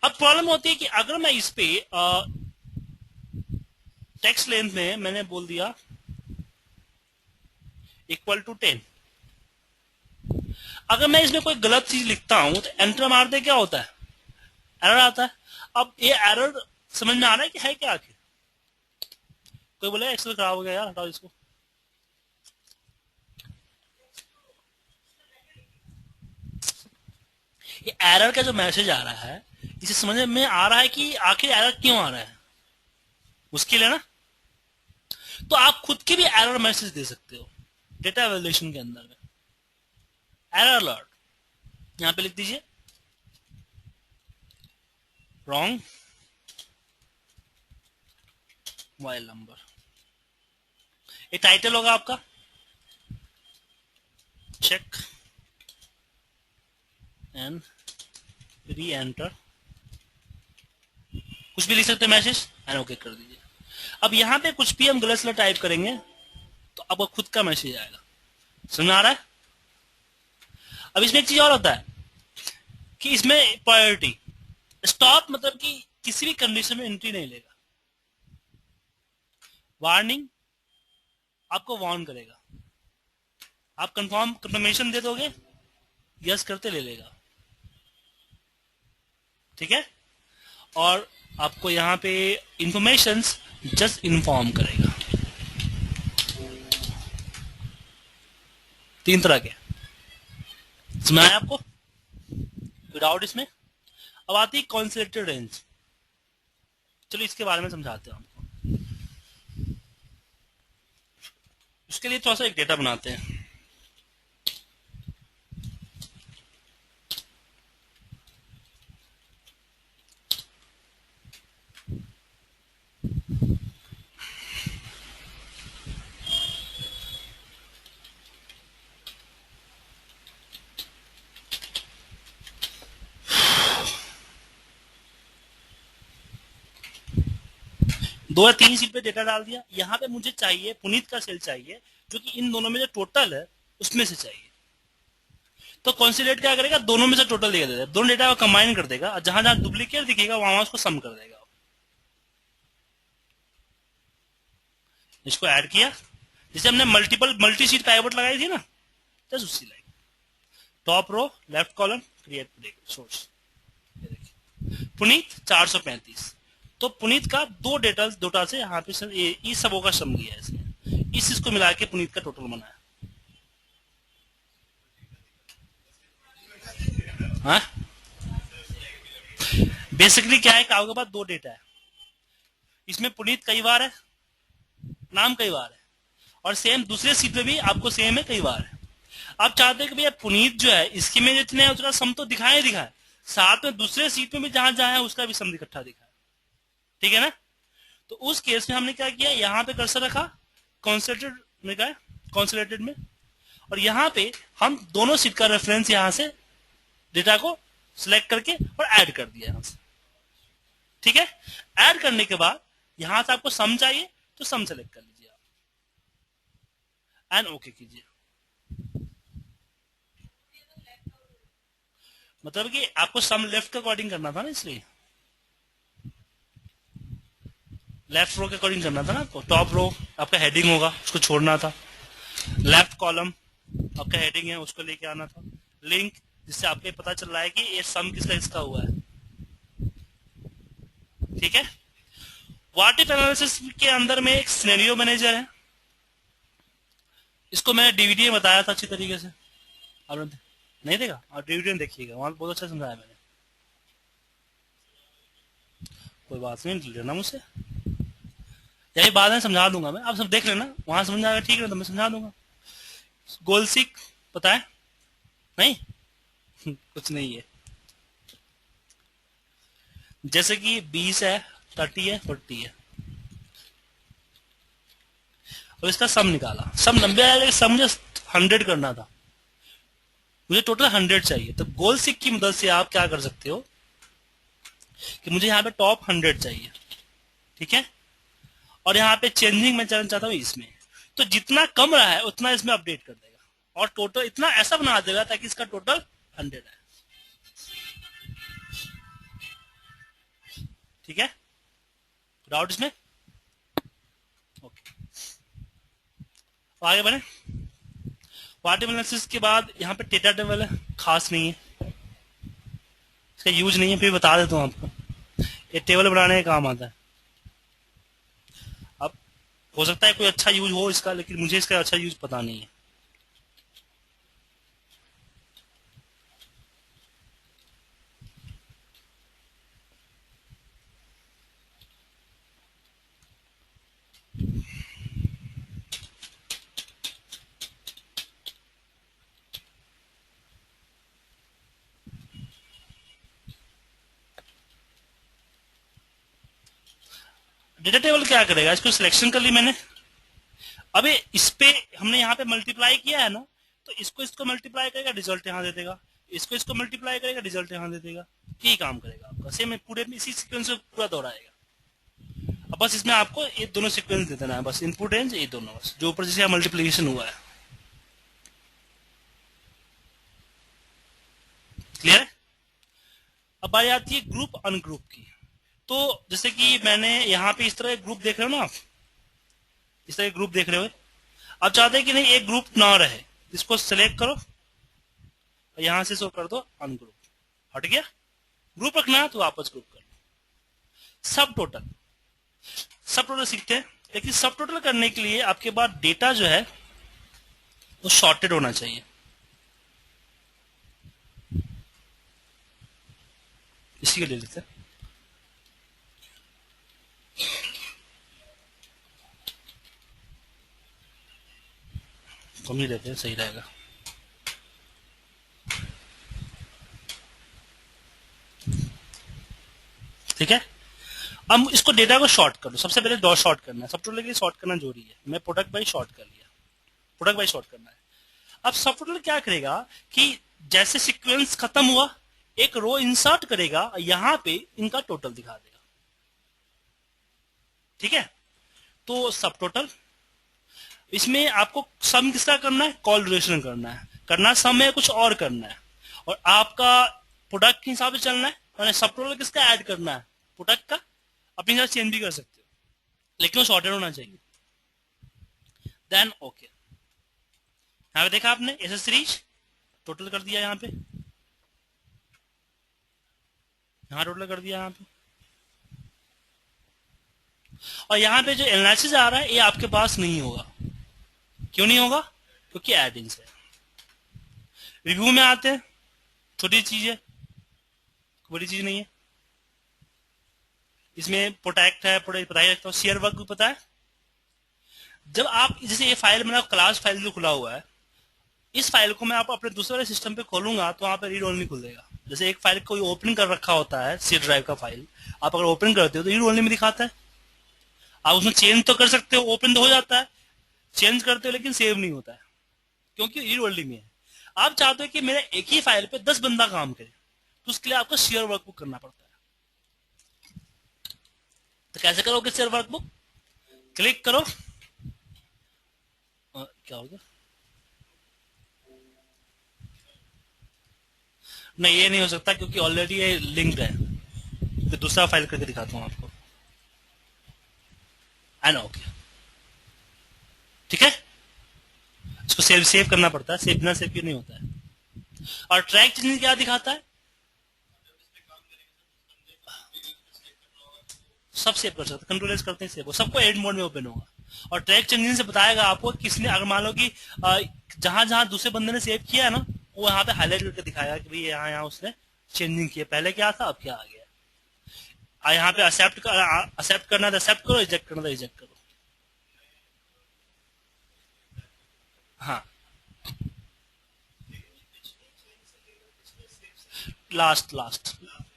अब प्रॉब्लम होती है कि अगर मैं इस पे टेक्स्ट लेंथ में मैंने बोल दिया इक्वल टू 10, अगर मैं इसमें कोई गलत चीज लिखता हूं तो एंटर मारते क्या होता है? एरर आता है। अब ये एरर समझ में आ रहा है कि है क्या आखिर? कोई बोले एक्सेल खराब हो गया यार, हटाओ इसको। ये एरर का जो मैसेज आ रहा है इसे समझ में आ रहा है कि आखिर एरर क्यों आ रहा है, मुश्किल है ना? तो आप खुद के भी एरर मैसेज दे सकते हो डेटा वैल्यूएशन के अंदर में। एरर अलर्ट यहां पे लिख दीजिए रॉन्ग मोबाइल नंबर, ये टाइटल होगा आपका, चेक एंड री एंटर, कुछ भी लिख सकते हैं मैसेज एंड ओके कर दीजिए। अब यहां पे कुछ भी हम गलत सलत टाइप करेंगे तो आपको खुद का मैसेज आएगा। समझ आ रहा है? अब इसमें एक चीज और होता है कि इसमें प्रायोरिटी स्टॉप, मतलब कि किसी भी कंडीशन में एंट्री नहीं लेगा। वार्निंग आपको वार्न करेगा, आप कंफर्मेशन दे दोगे, यस करते ले लेगा। ठीक है? और आपको यहां पे इंफॉर्मेशन जस्ट इन्फॉर्म करेगा। 3 तरह के। समझ आया आपको? विदाउट इसमें। अब आती है कॉन्सेलेटेड रेंज। चलो इसके बारे में समझाते हैं आपको। उसके लिए थोड़ा सा एक डेटा बनाते हैं। दो या 3 सीट पे डेटा डाल दिया। यहाँ पे मुझे चाहिए पुनीत का सेल चाहिए, जो कि इन दोनों में जो टोटल है उसमें से चाहिए। तो कॉन्सिलेट क्या करेगा? दोनों में से टोटल दे देगा, दोनों डेटा को कंबाइन कर देगा और जहां जहां डुप्लीकेट दिखेगा वहां उसको सम कर देगा। इसको ऐड किया, जैसे हमने मल्टी सीट पाइवट लगाई थी ना, जस्ट उसी like top row left column create source. Punit 435, तो पुनीत का दो डेटा से यहाँ पे इस सबों का सम लिया है इसने, इस चीज को मिला के पुनीत का टोटल बनाया। हाँ? बेसिकली क्या है कि आपके पास 2 डेटा है, इसमें पुनीत कई बार है, नाम कई बार है, और सेम दूसरे सीट पे भी आपको सेम है कई बार है। आप चाहते हैं कि भैया पुनीत जो है इसके में जितने उसका सम तो दिखाए, साथ में दूसरे सीट में भी जहां जहां है उसका भी सम इकट्ठा दिखा है। ठीक है ना? तो उस केस में हमने क्या किया, यहाँ पे कर्सर रखा कॉन्सेंट्रेटेड में, क्या कॉन्सेंट्रेटेड में, और यहाँ पे हम दोनों सीट का रेफरेंस यहाँ से डेटा को सिलेक्ट करके और ऐड कर दिया यहाँ से। ठीक है? ऐड करने के बाद यहां से आपको सम चाहिए तो सम सेलेक्ट कर लीजिए आप एंड ओके कीजिए। मतलब कि आपको सम लेफ्ट के अकॉर्डिंग करना था ना, इसलिए लेफ्ट रो के अकॉर्डिंग करना था ना आपको। टॉप रो आपका हेडिंग होगा, उसको छोड़ना था। लेफ्ट कॉलम आपका हेडिंग है, उसको लेके आना था। लिंक, जिससे आपको पता चल रहा है कि ये सम किसका हुआ है। ठीक है? व्हाट इफ एनालिसिस के अंदर में एक सिनेरियो मैनेजर है, इसको मैंने डीवीडी में बताया था अच्छी तरीके से, आपने नहीं देखा? और डीवीडी में देखिएगा, वहां बहुत अच्छा समझाया मैंने। कोई बात नहीं, लेना मुझसे, यही बात है, समझा दूंगा मैं, आप सब देख लेना, वहां समझ आएगा ठीक है, तो मैं समझा दूंगा। गोल सीक पता है? नहीं कुछ नहीं है। जैसे कि 20 है, 30 है, 40 है, और इसका सम निकाला, सम 90 आया, सम मुझे 100 करना था, मुझे टोटल 100 चाहिए। तो गोल सीक की मदद से आप क्या कर सकते हो कि मुझे यहाँ पे टॉप 100 चाहिए। ठीक है? और यहाँ पे चेंजिंग मैं चलना चाहता हूँ इसमें, तो जितना कम रहा है उतना इसमें अपडेट कर देगा, और टोटल इतना ऐसा बना देगा ताकि इसका टोटल 100 है। ठीक है? डाउट इसमें? ओके, आगे बढ़े। वाट एनालिसिस के बाद यहाँ पे डेटा टेबल है, खास नहीं है, इसका यूज नहीं है, फिर बता देता हूँ आपको। ये टेबल बनाने का काम आता है। अब हो सकता है कोई अच्छा यूज हो इसका, लेकिन मुझे इसका अच्छा यूज पता नहीं है। डेटा टेबल क्या करेगा, इसको सिलेक्शन कर ली मैंने, अब इस पे हमने यहाँ पे मल्टीप्लाई किया है ना, तो इसको मल्टीप्लाई करेगा, रिजल्ट यहाँ दे देगा, इसको मल्टीप्लाई करेगा, रिजल्ट यहाँ दे देगा। यही काम करेगा आपका, सेम पूरे में इसी सीक्वेंस में पूरा दोहराएगा। अब बस इसमें आपको ये दोनों सीक्वेंस दे देना है, बस इनपुट रेंज ये दोनों, बस जो ऊपर जैसे मल्टीप्लीकेशन हुआ है। क्लियर है? अब बात आती है ग्रुप अनग्रुप की। तो जैसे कि मैंने यहाँ पे इस तरह एक ग्रुप देख रहे हो ना आप, इस तरह ग्रुप देख रहे हो, आप चाहते हैं कि नहीं एक ग्रुप ना रहे, इसको सिलेक्ट करो और यहां से शो कर दो अनग्रुप, हट गया। ग्रुप रखना है तो वापस ग्रुप कर लो। सब टोटल सीखते हैं, लेकिन सब टोटल करने के लिए आपके पास डेटा जो है वो शॉर्टेड होना चाहिए। इसी को ले लेते हैं। कम ही लेते हैं, सही रहेगा। ठीक है? अब इसको डेटा को शॉर्ट कर लो। सबसे पहले डॉट शॉर्ट करना है, सब टोटल के लिए शॉर्ट करना जरूरी है। मैं प्रोडक्ट बाई शॉर्ट कर लिया, प्रोडक्ट बाई शॉर्ट करना है। अब सब टोटल क्या करेगा कि जैसे सीक्वेंस खत्म हुआ एक रो इंसर्ट करेगा, यहां पे इनका टोटल दिखा देगा। ठीक है? तो सब टोटल, इसमें आपको सम किसका करना है, कॉल ड्यूरेशन करना है सम है, कुछ और करना है, और आपका प्रोडक्ट के हिसाब से चलना है। मैंने सब टोटल किसका ऐड करना है, प्रोडक्ट का। अपने हिसाब चेंज भी कर सकते हो, लेकिन वो शॉर्टेड होना चाहिए। देन ओके, यहाँ पे देखा आपने ऐसे सीरीज टोटल कर दिया, यहाँ पे यहाँ टोटल कर दिया यहाँ पे, और यहाँ पे जो एनालिसिस आ रहा है ये आपके पास नहीं होगा। क्यों नहीं होगा? क्योंकि एड इन्स है। रिव्यू में आते हैं, छोटी चीज है, बड़ी चीज नहीं है। इसमें प्रोटेक्ट है, प्रोटेक्ट शेयर वर्क भी पता है। जब आप जैसे ये फाइल मेरा क्लास फाइल जो खुला हुआ है, इस फाइल को मैं आप अपने दूसरे वाले सिस्टम पे खोलूंगा तो वहां पे रीड ओनली खुल जाएगा। जैसे एक फाइल कोई ओपन कर रखा होता है, सी ड्राइव का फाइल, आप अगर ओपन करते हो तो रीड ओनली में दिखाता है। आप उसमें चेंज तो कर सकते हो, ओपन तो हो जाता है, चेंज करते हो लेकिन सेव नहीं होता है, क्योंकि रीड ओनली में है। आप चाहते हो कि मेरे एक ही फाइल पे 10 बंदा काम करे, तो उसके लिए आपको शेयर वर्कबुक करना पड़ता है। तो कैसे करोगे शेयर वर्कबुक? क्लिक करो, क्या हो गया? नहीं, ये नहीं हो सकता क्योंकि ऑलरेडी ये लिंक्ड है। तो दूसरा फाइल करके दिखाता हूँ आपको। एंड ओके, ठीक है। इसको सेव करना पड़ता है, सेव बिना सेव क्यों नहीं होता है। और ट्रैक चेंजिंग क्या दिखाता है? सब सेव कर सकते, कंट्रोल एस करते हैं सेव, सबको एड मोड में ओपन होगा। और ट्रैक चेंजिंग से बताएगा आपको किसने, अगर मान लो कि जहां जहां दूसरे बंदे ने सेव किया है ना, वो यहाँ पे हाईलाइट करके दिखाएगा कि भाई यहाँ यहाँ उसने चेंजिंग किया, पहले क्या था अब क्या आ गया। यहाँ पे एक्सेप्ट करना तो एक्सेप्ट करो, रिजेक्ट करना तो रिजेक्ट करो। हाँ, लास्ट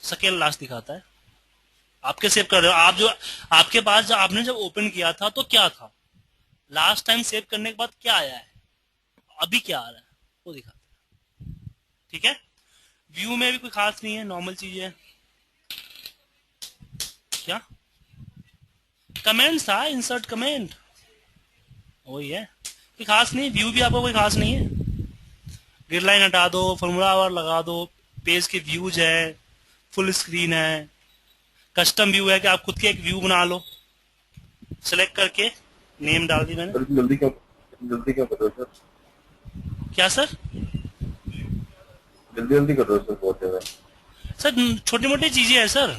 सेकेंड लास्ट दिखाता है। आपके सेव कर रहे हो आप, जो आपके पास जो आपने जब ओपन किया था तो क्या था, लास्ट टाइम सेव करने के बाद क्या आया है, अभी क्या आ रहा है, वो दिखाता है। ठीक है, व्यू में भी कोई खास नहीं है, नॉर्मल चीज है। क्या कमेंट था, इंसर्ट कमेंट, वही है, कोई खास नहीं। व्यू भी आपको कोई खास नहीं है, ग्रिड लाइन हटा दो, फॉर्मूला आवर लगा दो, पेज के व्यूज है, फुल स्क्रीन है, कस्टम व्यू है कि आप खुद के एक व्यू बना लो, सेलेक्ट करके नेम डाल दी मैंने। सर जल्दी क्यों कर रहे हो सर? क्या सर? जल्दी कर रहे हो सर बहुत ज्यादा। सर छोटी मोटी चीजें है सर,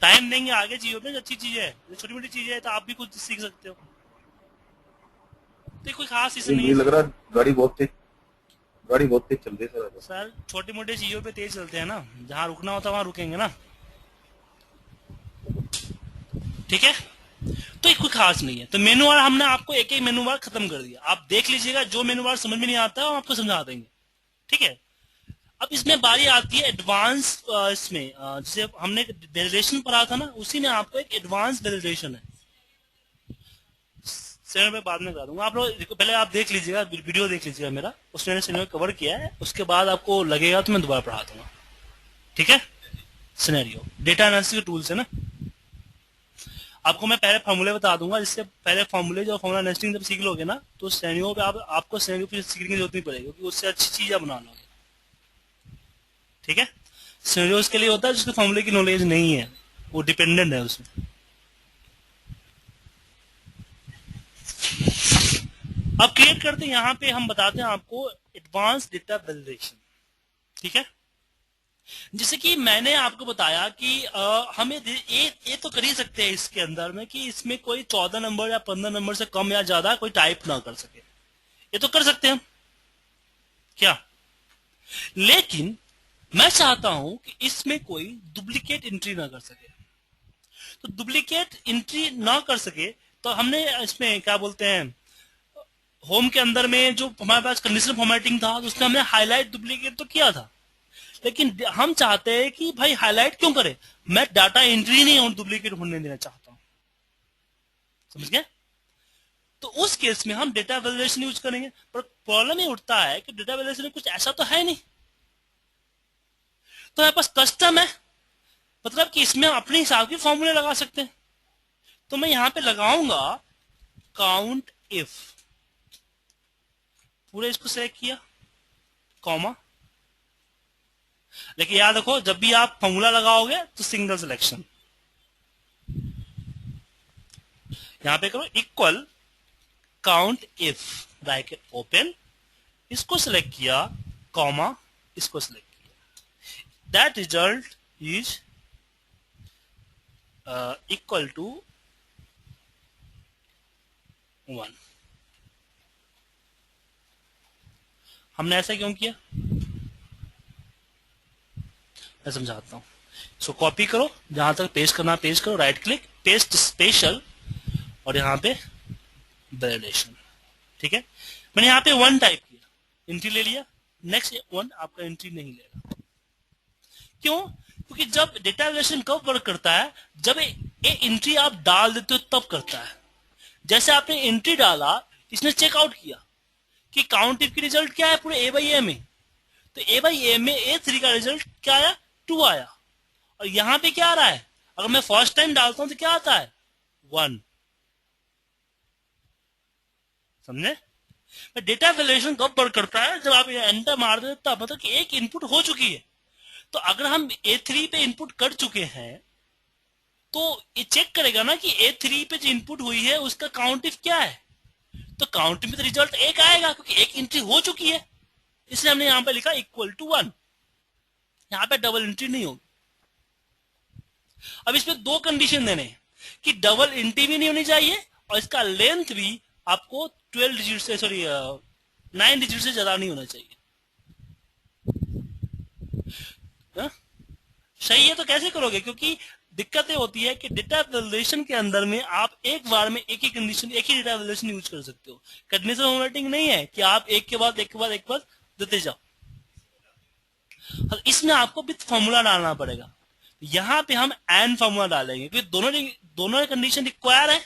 टाइम देंगे आगे चीजों पे, अच्छी चीजें है, छोटी मोटी चीजें है तो आप भी कुछ सीख सकते हो, तो कोई खास चीज नहीं मुझे है लग रहा है गाड़ी बहुत तेज चल रही है सर। सर। छोटी मोटी चीजों पे तेज चलते हैं ना, जहाँ रुकना होता है वहां रुकेंगे ना, ठीक है। तो ये कोई खास नहीं है। तो मेनू बार हमने आपको एक एक मेनू बार खत्म कर दिया, आप देख लीजिएगा, जो मेनू बार समझ में नहीं आता है हम आपको समझा देंगे, ठीक है। अब इसमें बारी आती है एडवांस, इसमें जैसे हमने वैलिडेशन पढ़ा था ना, उसी में आपको एक एडवांस वैलिडेशन है, सेशन में बाद में करा दूंगा। आप लोग पहले आप देख लीजिएगा, वीडियो देख लीजिएगा मेरा, उसमें मैंने सिनेरियो कवर किया है, उसके बाद आपको लगेगा तो मैं दोबारा पढ़ा दूंगा, ठीक है। सिनेरियो डेटा एनालिसिस के टूल्स है ना, आपको मैं पहले फॉर्मूले बता दूंगा, जिससे पहले फॉर्मूले जो फॉर्मूला नेस्टिंग जब सीख लोगे ना, तो सिनेरियो पे आपको सिनेरियो पे सीखने की जरूरत नहीं पड़ेगी, क्योंकि उससे अच्छी चीज आप बना लोगे, ठीक है। सिनेरियो के लिए होता है जिसके फॉर्मूले की नॉलेज नहीं है, वो डिपेंडेंट है उसमें। अब क्रिएट करते हैं, यहाँ पे हम बताते हैं आपको एडवांस डेटा वैलिडेशन, ठीक है। जैसे कि मैंने आपको बताया कि हमें ये तो कर ही सकते हैं इसके अंदर में कि इसमें कोई 14 नंबर या 15 नंबर से कम या ज्यादा कोई टाइप ना कर सके, ये तो कर सकते हैं क्या। लेकिन मैं चाहता हूं कि इसमें कोई डुप्लीकेट एंट्री ना कर सके। तो डुप्लीकेट एंट्री ना कर सके तो हमने इसमें क्या बोलते हैं, होम के अंदर में जो हमारे पास कंडीशनल फॉर्मेटिंग था, उसमें हमने हाईलाइट डुप्लीकेट तो किया था, लेकिन हम चाहते हैं कि भाई हाईलाइट क्यों करें, मैं डाटा एंट्री नहीं डुप्लीकेट होने देना चाहता हूं, समझ गए। तो उस केस में हम डेटा वैलिडेशन यूज करेंगे, पर प्रॉब्लम ये उठता है कि डेटा वैलिडेशन में कुछ ऐसा तो है नहीं, तो मेरे पास कस्टम है, मतलब कि इसमें अपने हिसाब के फॉर्मूले लगा सकते हैं। तो मैं यहां पे लगाऊंगा काउंट इफ, पूरे इसको सेलेक्ट किया, कॉमा, लेकिन याद रखो जब भी आप फॉर्मूला लगाओगे तो सिंगल सिलेक्शन, यहां पे करो equal count if bracket open, इसको सिलेक्ट किया, कॉमा, इसको सिलेक्ट किया, that result is equal to 1। हमने ऐसा क्यों किया, मैं समझाता हूं। इसको कॉपी करो, जहां तक पेस्ट करना पेस्ट करो, राइट क्लिक, पेस्ट स्पेशल, और यहां पे वैलिडेशन, ठीक है। मैंने यहां पे 1 टाइप किया, एंट्री ले लिया, नेक्स्ट 1 आपका एंट्री नहीं लेगा, क्यों? क्योंकि जब डेटा वैल्यूएशन कब वर्क करता है, जब ये एंट्री आप डाल देते हो तब करता है। जैसे आपने एंट्री डाला, इसने चेकआउट किया कि काउंट इफ की रिजल्ट क्या है पूरे ए बाई ए में, तो ए बाई ए में A3 का रिजल्ट क्या आया, 2 आया। और यहां पे क्या आ रहा है, अगर मैं फर्स्ट टाइम डालता हूं तो क्या आता है, 1। समझे? डेटा वैल्यूएशन कब वर्क करता है, जब आप एंटर मार देते तब, मतलब कि एक इनपुट हो चुकी है। तो अगर हम A3 पे इनपुट कर चुके हैं तो ये चेक करेगा ना कि A3 पे जो इनपुट हुई है उसका काउंट इफ क्या है, तो काउंट में तो रिजल्ट 1 आएगा क्योंकि एक एंट्री हो चुकी है, इसलिए हमने यहां पे लिखा इक्वल टू 1। यहां पे डबल एंट्री नहीं होगी। अब इसमें 2 कंडीशन देने हैं कि डबल एंट्री भी नहीं होनी चाहिए और इसका लेंथ भी आपको 12 डिजिट से 9 डिजिट से ज्यादा नहीं होना चाहिए। हा? सही है, तो कैसे करोगे? क्योंकि दिक्कत ये होती है कि डेटा वैल्यूएशन के अंदर में आप एक बार में एक ही कंडीशन, एक ही डेटा वैल्यूएशन यूज कर सकते हो। कंडीशन फॉर्मेटिंग नहीं है कि आप एक के बाद एक के बाद एक के बाद देते जाओ। इसमें आपको विथ फॉर्मूला डालना पड़ेगा। यहां पे हम एंड फॉर्मूला डालेंगे क्योंकि दोनों कंडीशन रिक्वायर है।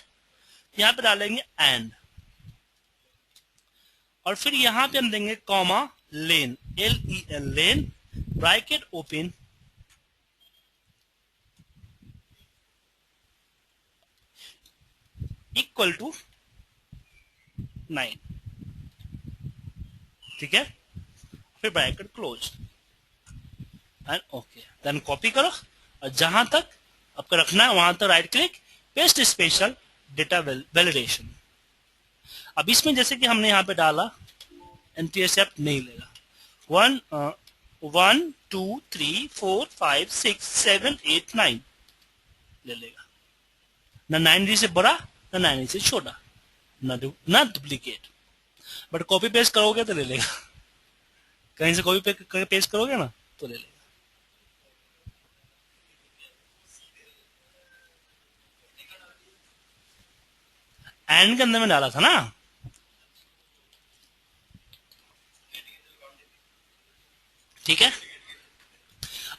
यहां पे डालेंगे एंड, और फिर यहां पे हम देंगे comma len, LEN len, bracket open, equal to 9। ठीक है, फिर bracket close and okay. Then copy करो और जहां तक आपको रखना है वहां तक right click, paste special data validation. अब इसमें जैसे कि हमने यहां पे डाला, एंट्री एक्सेप्ट नहीं लेगा। 1 2 3 4 5 6 7 8 9 ले लेगा, ना 9 से बड़ा ना 9 से छोटा, ना डुप्लीकेट। बट कॉपी पेस्ट करोगे तो ले लेगा, कहीं से कॉपी पेस्ट करोगे ना तो ले लेगा। एंड के अंदर में डाला था ना, ठीक है।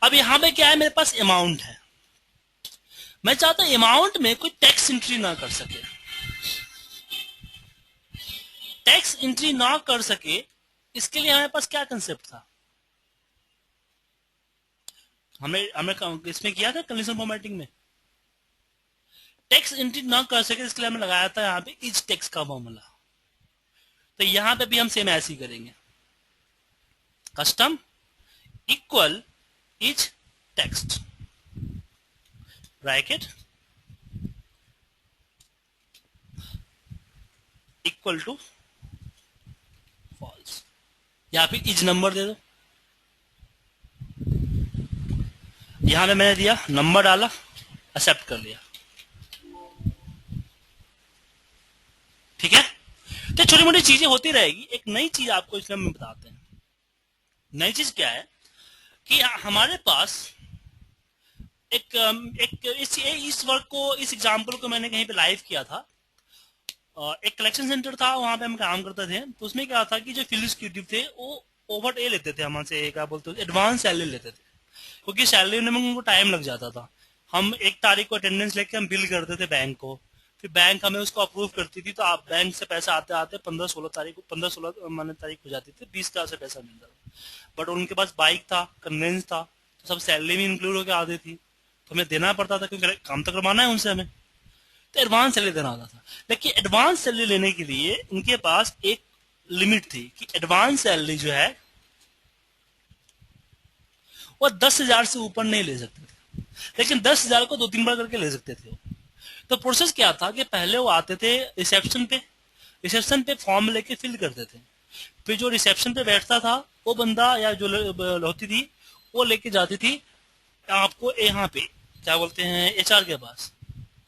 अब यहां पे क्या है, मेरे पास अमाउंट है, मैं चाहता हूं अमाउंट में कोई टैक्स एंट्री ना कर सके। टैक्स एंट्री ना कर सके इसके लिए हमारे पास क्या कंसेप्ट था, हमें इसमें किया था कंडीशन फॉर्मेटिंग में। टैक्स एंट्री ना कर सके इसके लिए हमने लगाया था यहाँ पे इज टैक्स का फॉर्मूला। तो यहां पे भी हम सेम ऐसे ही करेंगे, custom equal is text bracket equal to false, यहां पे इज नंबर दे दो। यहां पे मैंने दिया नंबर, डाला, एक्सेप्ट कर लिया। ठीक है, तो छोटी मोटी चीजें होती रहेगी। एक नई चीज आपको इसमें हम बताते हैं। नई चीज क्या है कि हमारे पास इस वर्क को, इस एग्जाम्पल को मैंने कहीं पे लाइव किया था। एक कलेक्शन सेंटर था, वहां पे हम काम करते थे। तो उसमें क्या था कि जो फील्ड एग्जीक्यूटिव थे वो ओवर लेते थे हमसे, क्या बोलते थे, एडवांस सैलरी लेते थे, क्योंकि सैलरी में उनको टाइम लग जाता था। हम 1 तारीख को अटेंडेंस लेके हम बिल करते थे बैंक को, फिर बैंक हमें उसको अप्रूव करती थी। तो आप बैंक से पैसा आते आते 15-16 तारीख हो जाती थी, 20 का से पैसा मिलता था। बट उनके पास बाइक था, कन्वेंस था, तो सब सैलरी में इंक्लूड होकर आती थी, तो हमें देना पड़ता था क्योंकि काम तो करवाना है उनसे हमें। तो एडवांस सैलरी देना होता था। लेकिन एडवांस सैलरी लेने के लिए उनके पास एक लिमिट थी कि एडवांस सैलरी जो है वो 10,000 से ऊपर नहीं ले सकते थे, लेकिन 10,000 को 2-3 बार करके ले सकते थे। तो प्रोसेस क्या था कि पहले वो आते थे रिसेप्शन पे फॉर्म लेके फिल करते थे। फिर जो रिसेप्शन पे बैठता था वो बंदा या जो होती थी वो लेके जाती थी आपको यहाँ पे, क्या बोलते हैं, HR के पास,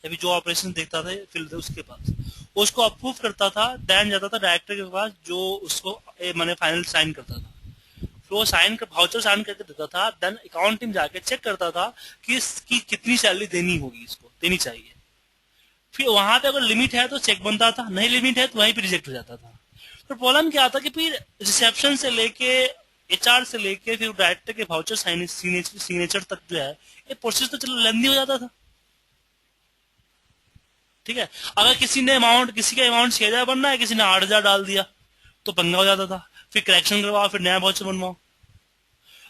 अभी जो ऑपरेशन देखता था फील्ड उसके पास, उसको अप्रूव करता था। देन जाता था डायरेक्टर के पास जो उसको मैंने फाइनल साइन करता था। फिर वो वाउचर साइन करके देता था। देन अकाउंट टीम जाके चेक करता था कि इसकी कितनी सैलरी देनी होगी, इसको देनी चाहिए। फिर वहां पे अगर लिमिट है तो चेक बनता था, नहीं लिमिट है तो वहीं पे रिजेक्ट हो जाता था। तो प्रॉब्लम क्या आता कि फिर रिसेप्शन से लेके एचआर से लेके फिर डायरेक्टर के वाउचर सिग्नेचर तक जो है ये प्रोसेस तो चलो लेंदी हो जाता था। ठीक है, अगर किसी का अमाउंट 6,000 बनना है, किसी ने 8,000 डाल दिया तो पंगा हो जाता था, फिर करेक्शन करवाओ, फिर नया वाउचर बनवाओ।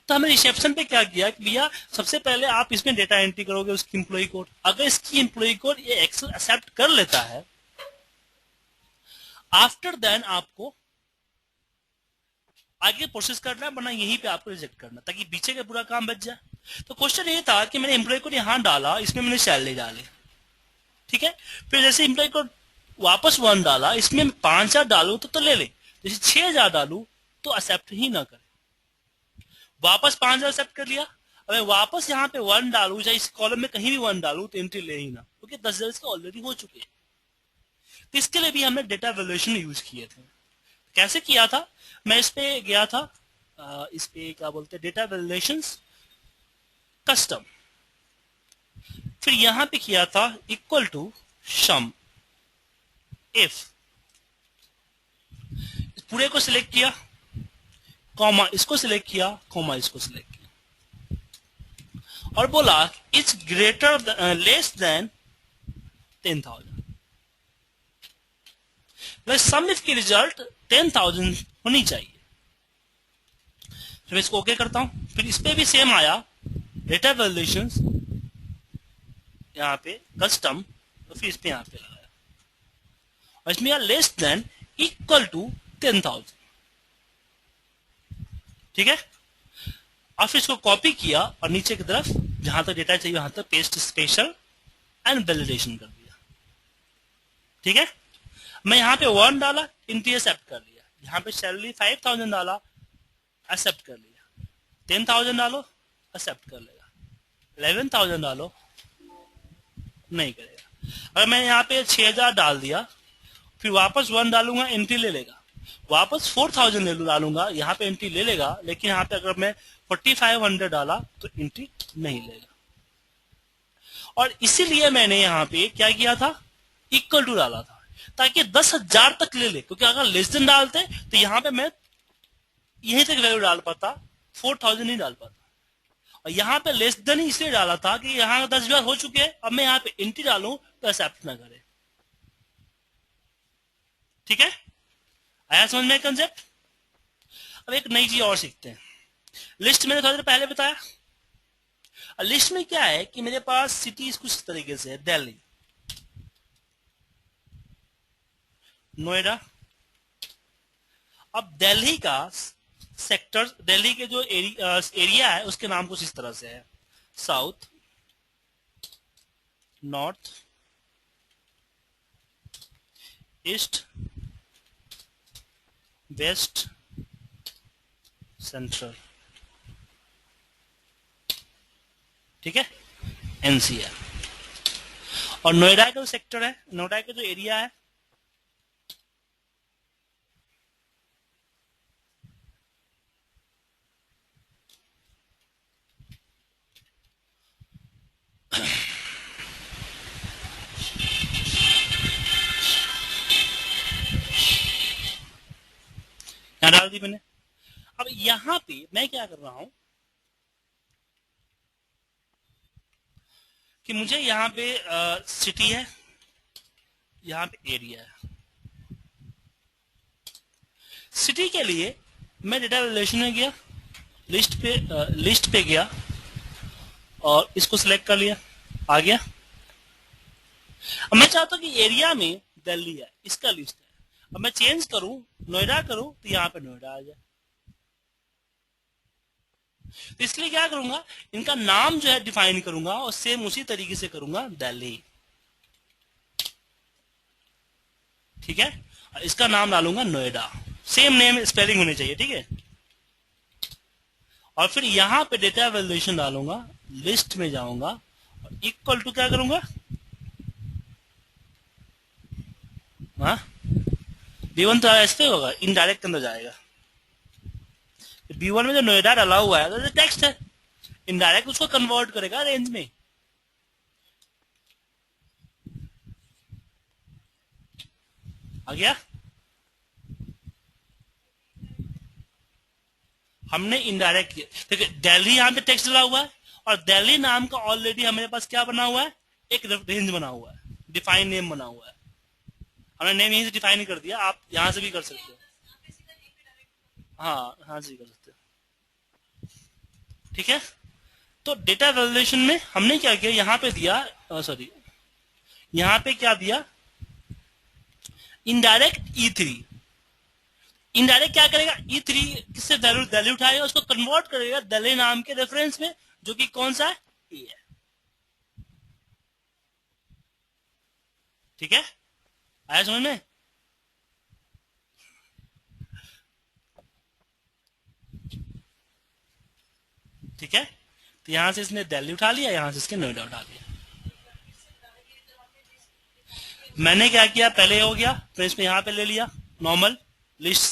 तो हमने रिसेप्शन पे क्या किया कि भैया सबसे पहले आप इसमें डेटा एंट्री करोगे उसकी एम्प्लॉय कोड, अगर इसकी एम्प्लॉय कोड ये एक्सेल एक्सेप्ट कर लेता है, आफ्टर देन आपको आगे प्रोसेस करना है, वरना यहीं पे आपको रिजेक्ट करना, ताकि पीछे का पूरा काम बच जाए। तो क्वेश्चन ये था कि मैंने एम्प्लॉय कोड यहां डाला, इसमें मैंने सैलरी डाली, ठीक है, फिर जैसे एम्प्लॉय कोड वापस 1 डाला, इसमें 5,000 डालू तो ले ले, जैसे 6,000 डालू तो एक्सेप्ट ही ना करे, वापस 5,000 एक्सेप्ट कर लिया। अगर वापस यहाँ पे 1 डालू, चाहे इस कॉलम में कहीं भी 1 डालू तो एंट्री ले ही ना, क्योंकि 10,000 इसके ऑलरेडी हो चुके हैं। तो इसके लिए भी हमने डेटा वैल्यूएशन यूज किए थे। कैसे किया था, मैं इस पे गया था, इस पे क्या बोलते हैं, डेटा वैल्यूएशन कस्टम, फिर यहां पे किया था इक्वल टू सम इफ, पूरे को सिलेक्ट किया, कॉमा इसको सिलेक्ट किया, कॉमा इसको सिलेक्ट किया, और बोला it's greater less than 10,000। Sum if की रिजल्ट 10,000 होनी चाहिए। फिर मैं इसको ओके करता हूं, फिर इस पे भी सेम आया, डेटा वैल्यूएशन यहाँ पे कस्टम, तो फिर इस पे यहाँ पे लगाया, और इसमें यार लेस देन इक्वल टू 10,000, ठीक है। और फिर इसको कॉपी किया और नीचे की तरफ जहां तक डेटा चाहिए वहां तक पेस्ट स्पेशल एंड वैलिडेशन कर दिया, ठीक है। मैं यहाँ पे 1 डाला, एंट्री एक्सेप्ट कर लिया, यहाँ पे सैलरी 5,000 डाला, एक्सेप्ट कर लिया, 10,000 डालो एक्सेप्ट कर लेगा, 11,000 डालो नहीं करेगा। अगर मैं यहाँ पे 6,000 डाल दिया, फिर वापस 1 डालूंगा, एंट्री ले लेगा, वापस 4,000 ले डालूंगा, यहाँ पे एंट्री ले लेगा, लेकिन यहाँ पे अगर मैं 4,500 डाला तो एंट्री नहीं लेगा। और इसीलिए मैंने यहाँ पे क्या किया था, इक्वल टू डाला था, ताकि 10,000 तक ले ले, क्योंकि अगर लेस देन डालते तो यहाँ पे मैं यहीं तक वैल्यू डाल पाता, 4,000 नहीं डाल पाता। और यहाँ पे लेस देन ही इसलिए डाला था कि यहाँ 10,000 हो चुके हैं, अब मैं यहाँ पे एंट्री डालूं तो एक्सेप्ट ना करे, ठीक है। आया समझ में कंसेप्ट। अब एक नई चीज और सीखते हैं। लिस्ट मैंने थोड़ी देर पहले बताया, लिस्ट में क्या है कि मेरे पास सिटीज कुछ तरीके से है, दिल्ली, नोएडा। अब दिल्ली का सेक्टर, दिल्ली के जो एरिया है उसके नाम कुछ इस तरह से है, south, north, east, west, central, ठीक है, एनसीआर। और नोएडा का जो सेक्टर है, नोएडा का जो एरिया है, यहां डाल दी मैंने। अब यहां पे मैं क्या कर रहा हूं कि मुझे यहाँ पे सिटी है, यहाँ पे एरिया है। सिटी के लिए मैं डेटा रिलेशन में गया, लिस्ट पे गया और इसको सिलेक्ट कर लिया, आ गया। अब मैं चाहता हूं कि एरिया में दिल्ली है, इसका लिस्ट है, अब मैं चेंज करूं, नोएडा करूं तो यहाँ पे नोएडा आ जाए। तो इसलिए क्या करूंगा, इनका नाम जो है डिफाइन करूंगा और सेम उसी तरीके से करूंगा दिल्ली, ठीक है। और इसका नाम डालूंगा नोएडा, सेम नेम स्पेलिंग होनी चाहिए, ठीक है। और फिर यहां पे डेटा वैल्यूएशन डालूंगा, लिस्ट में जाऊंगा और इक्वल टू क्या करूंगा, हाँ B1 तो ऐसे होगा, इनडायरेक्ट के अंदर जाएगा। B1 में जो नोएडा डाला हुआ है तो टेक्स्ट है, इनडायरेक्ट उसको कन्वर्ट करेगा रेंज में। आ गया। हमने इनडायरेक्ट किया। देखिए दिल्ली यहाँ पे टेक्स्ट डाला हुआ है और दिल्ली नाम का ऑलरेडी हमारे पास क्या बना हुआ है, एक रेंज बना हुआ है, डिफाइन नेम बना हुआ है। हमने नेम यहीं से डिफाइन कर दिया, आप यहां से भी कर सकते हो। हाँ हाँ जी कर सकते हो, ठीक है। तो डेटा वैल्यूएशन में हमने क्या किया, यहाँ पे दिया, सॉरी यहाँ पे क्या दिया, इनडायरेक्ट E3। इनडायरेक्ट क्या करेगा, E3 किससे वैल्यू उठाएगा, उसको कन्वर्ट करेगा दिल्ली नाम के रेफरेंस में, जो कि कौन सा है, ए है। ठीक है, आया समझ में? ठीक है, तो यहां से इसने दिल्ली उठा लिया, यहां से इसके नोएडा उठा लिया। मैंने क्या किया, पहले हो गया तो इसमें यहां पे ले लिया नॉर्मल लिस्ट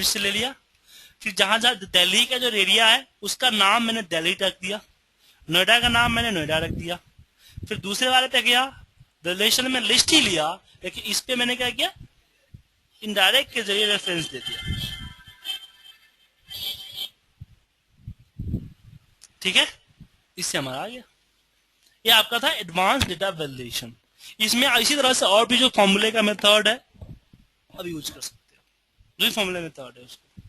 से ले लिया। फिर जहां जहां दिल्ली का जो एरिया है उसका नाम मैंने दिल्ली रख दिया, नोएडा का नाम मैंने नोएडा रख दिया। फिर दूसरे वाले पे गया, रिलेशन में लिस्ट ही लिया, लेकिन इस पे मैंने क्या किया, इनडायरेक्ट के जरिए रेफरेंस दे दिया। ठीक है, इससे हमारा आ गया। ये आपका था एडवांस डेटा वैल्यूएशन। इसमें इसी तरह से और भी जो फॉर्मूले का मेथड है अब यूज कर सकते हो, जो भी फॉर्मूले मेथड है उसको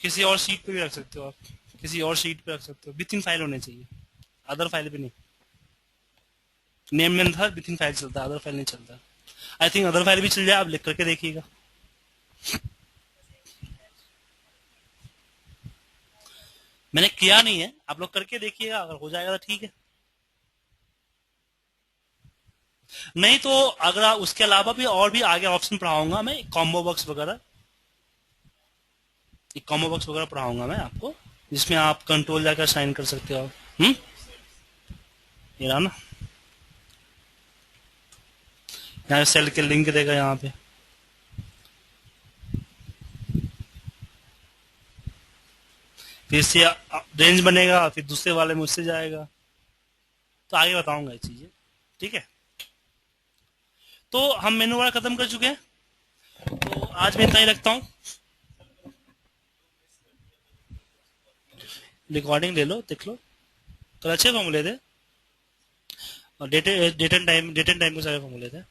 किसी और शीट पे भी रख सकते हो, आप किसी और शीट पे रख सकते हो। विथ इन फाइल होने चाहिए, अदर फाइल पे नहीं। नेम में था विथ इन फाइल चलता है, अदर फाइल नहीं चलता। आई थिंक अदर फाइल भी चल जाए, आप लिख करके देखिएगा। मैंने किया नहीं है, आप लोग करके देखिएगा, अगर हो जाएगा तो ठीक है, नहीं तो अगर उसके अलावा भी और भी आगे ऑप्शन पढ़ाऊंगा मैं, कॉम्बो बॉक्स वगैरह, कॉम्बो बॉक्स वगैरह पढ़ाऊंगा मैं आपको, जिसमें आप कंट्रोल जाकर साइन कर सकते हो। ये रहा ना, यहाँ सेल के लिंक देगा, यहाँ पे फिर से रेंज बनेगा, फिर दूसरे वाले में उससे जाएगा, तो आगे बताऊंगा ये चीजें। ठीक है, तो हम मेनू वाला खत्म कर चुके हैं, तो आज मैं इतना ही रखता हूँ। रिकॉर्डिंग ले लो, देख लो, कल अच्छे फॉर्मूले थे और डेट एंड टाइम के सारे फॉर्मूले थे।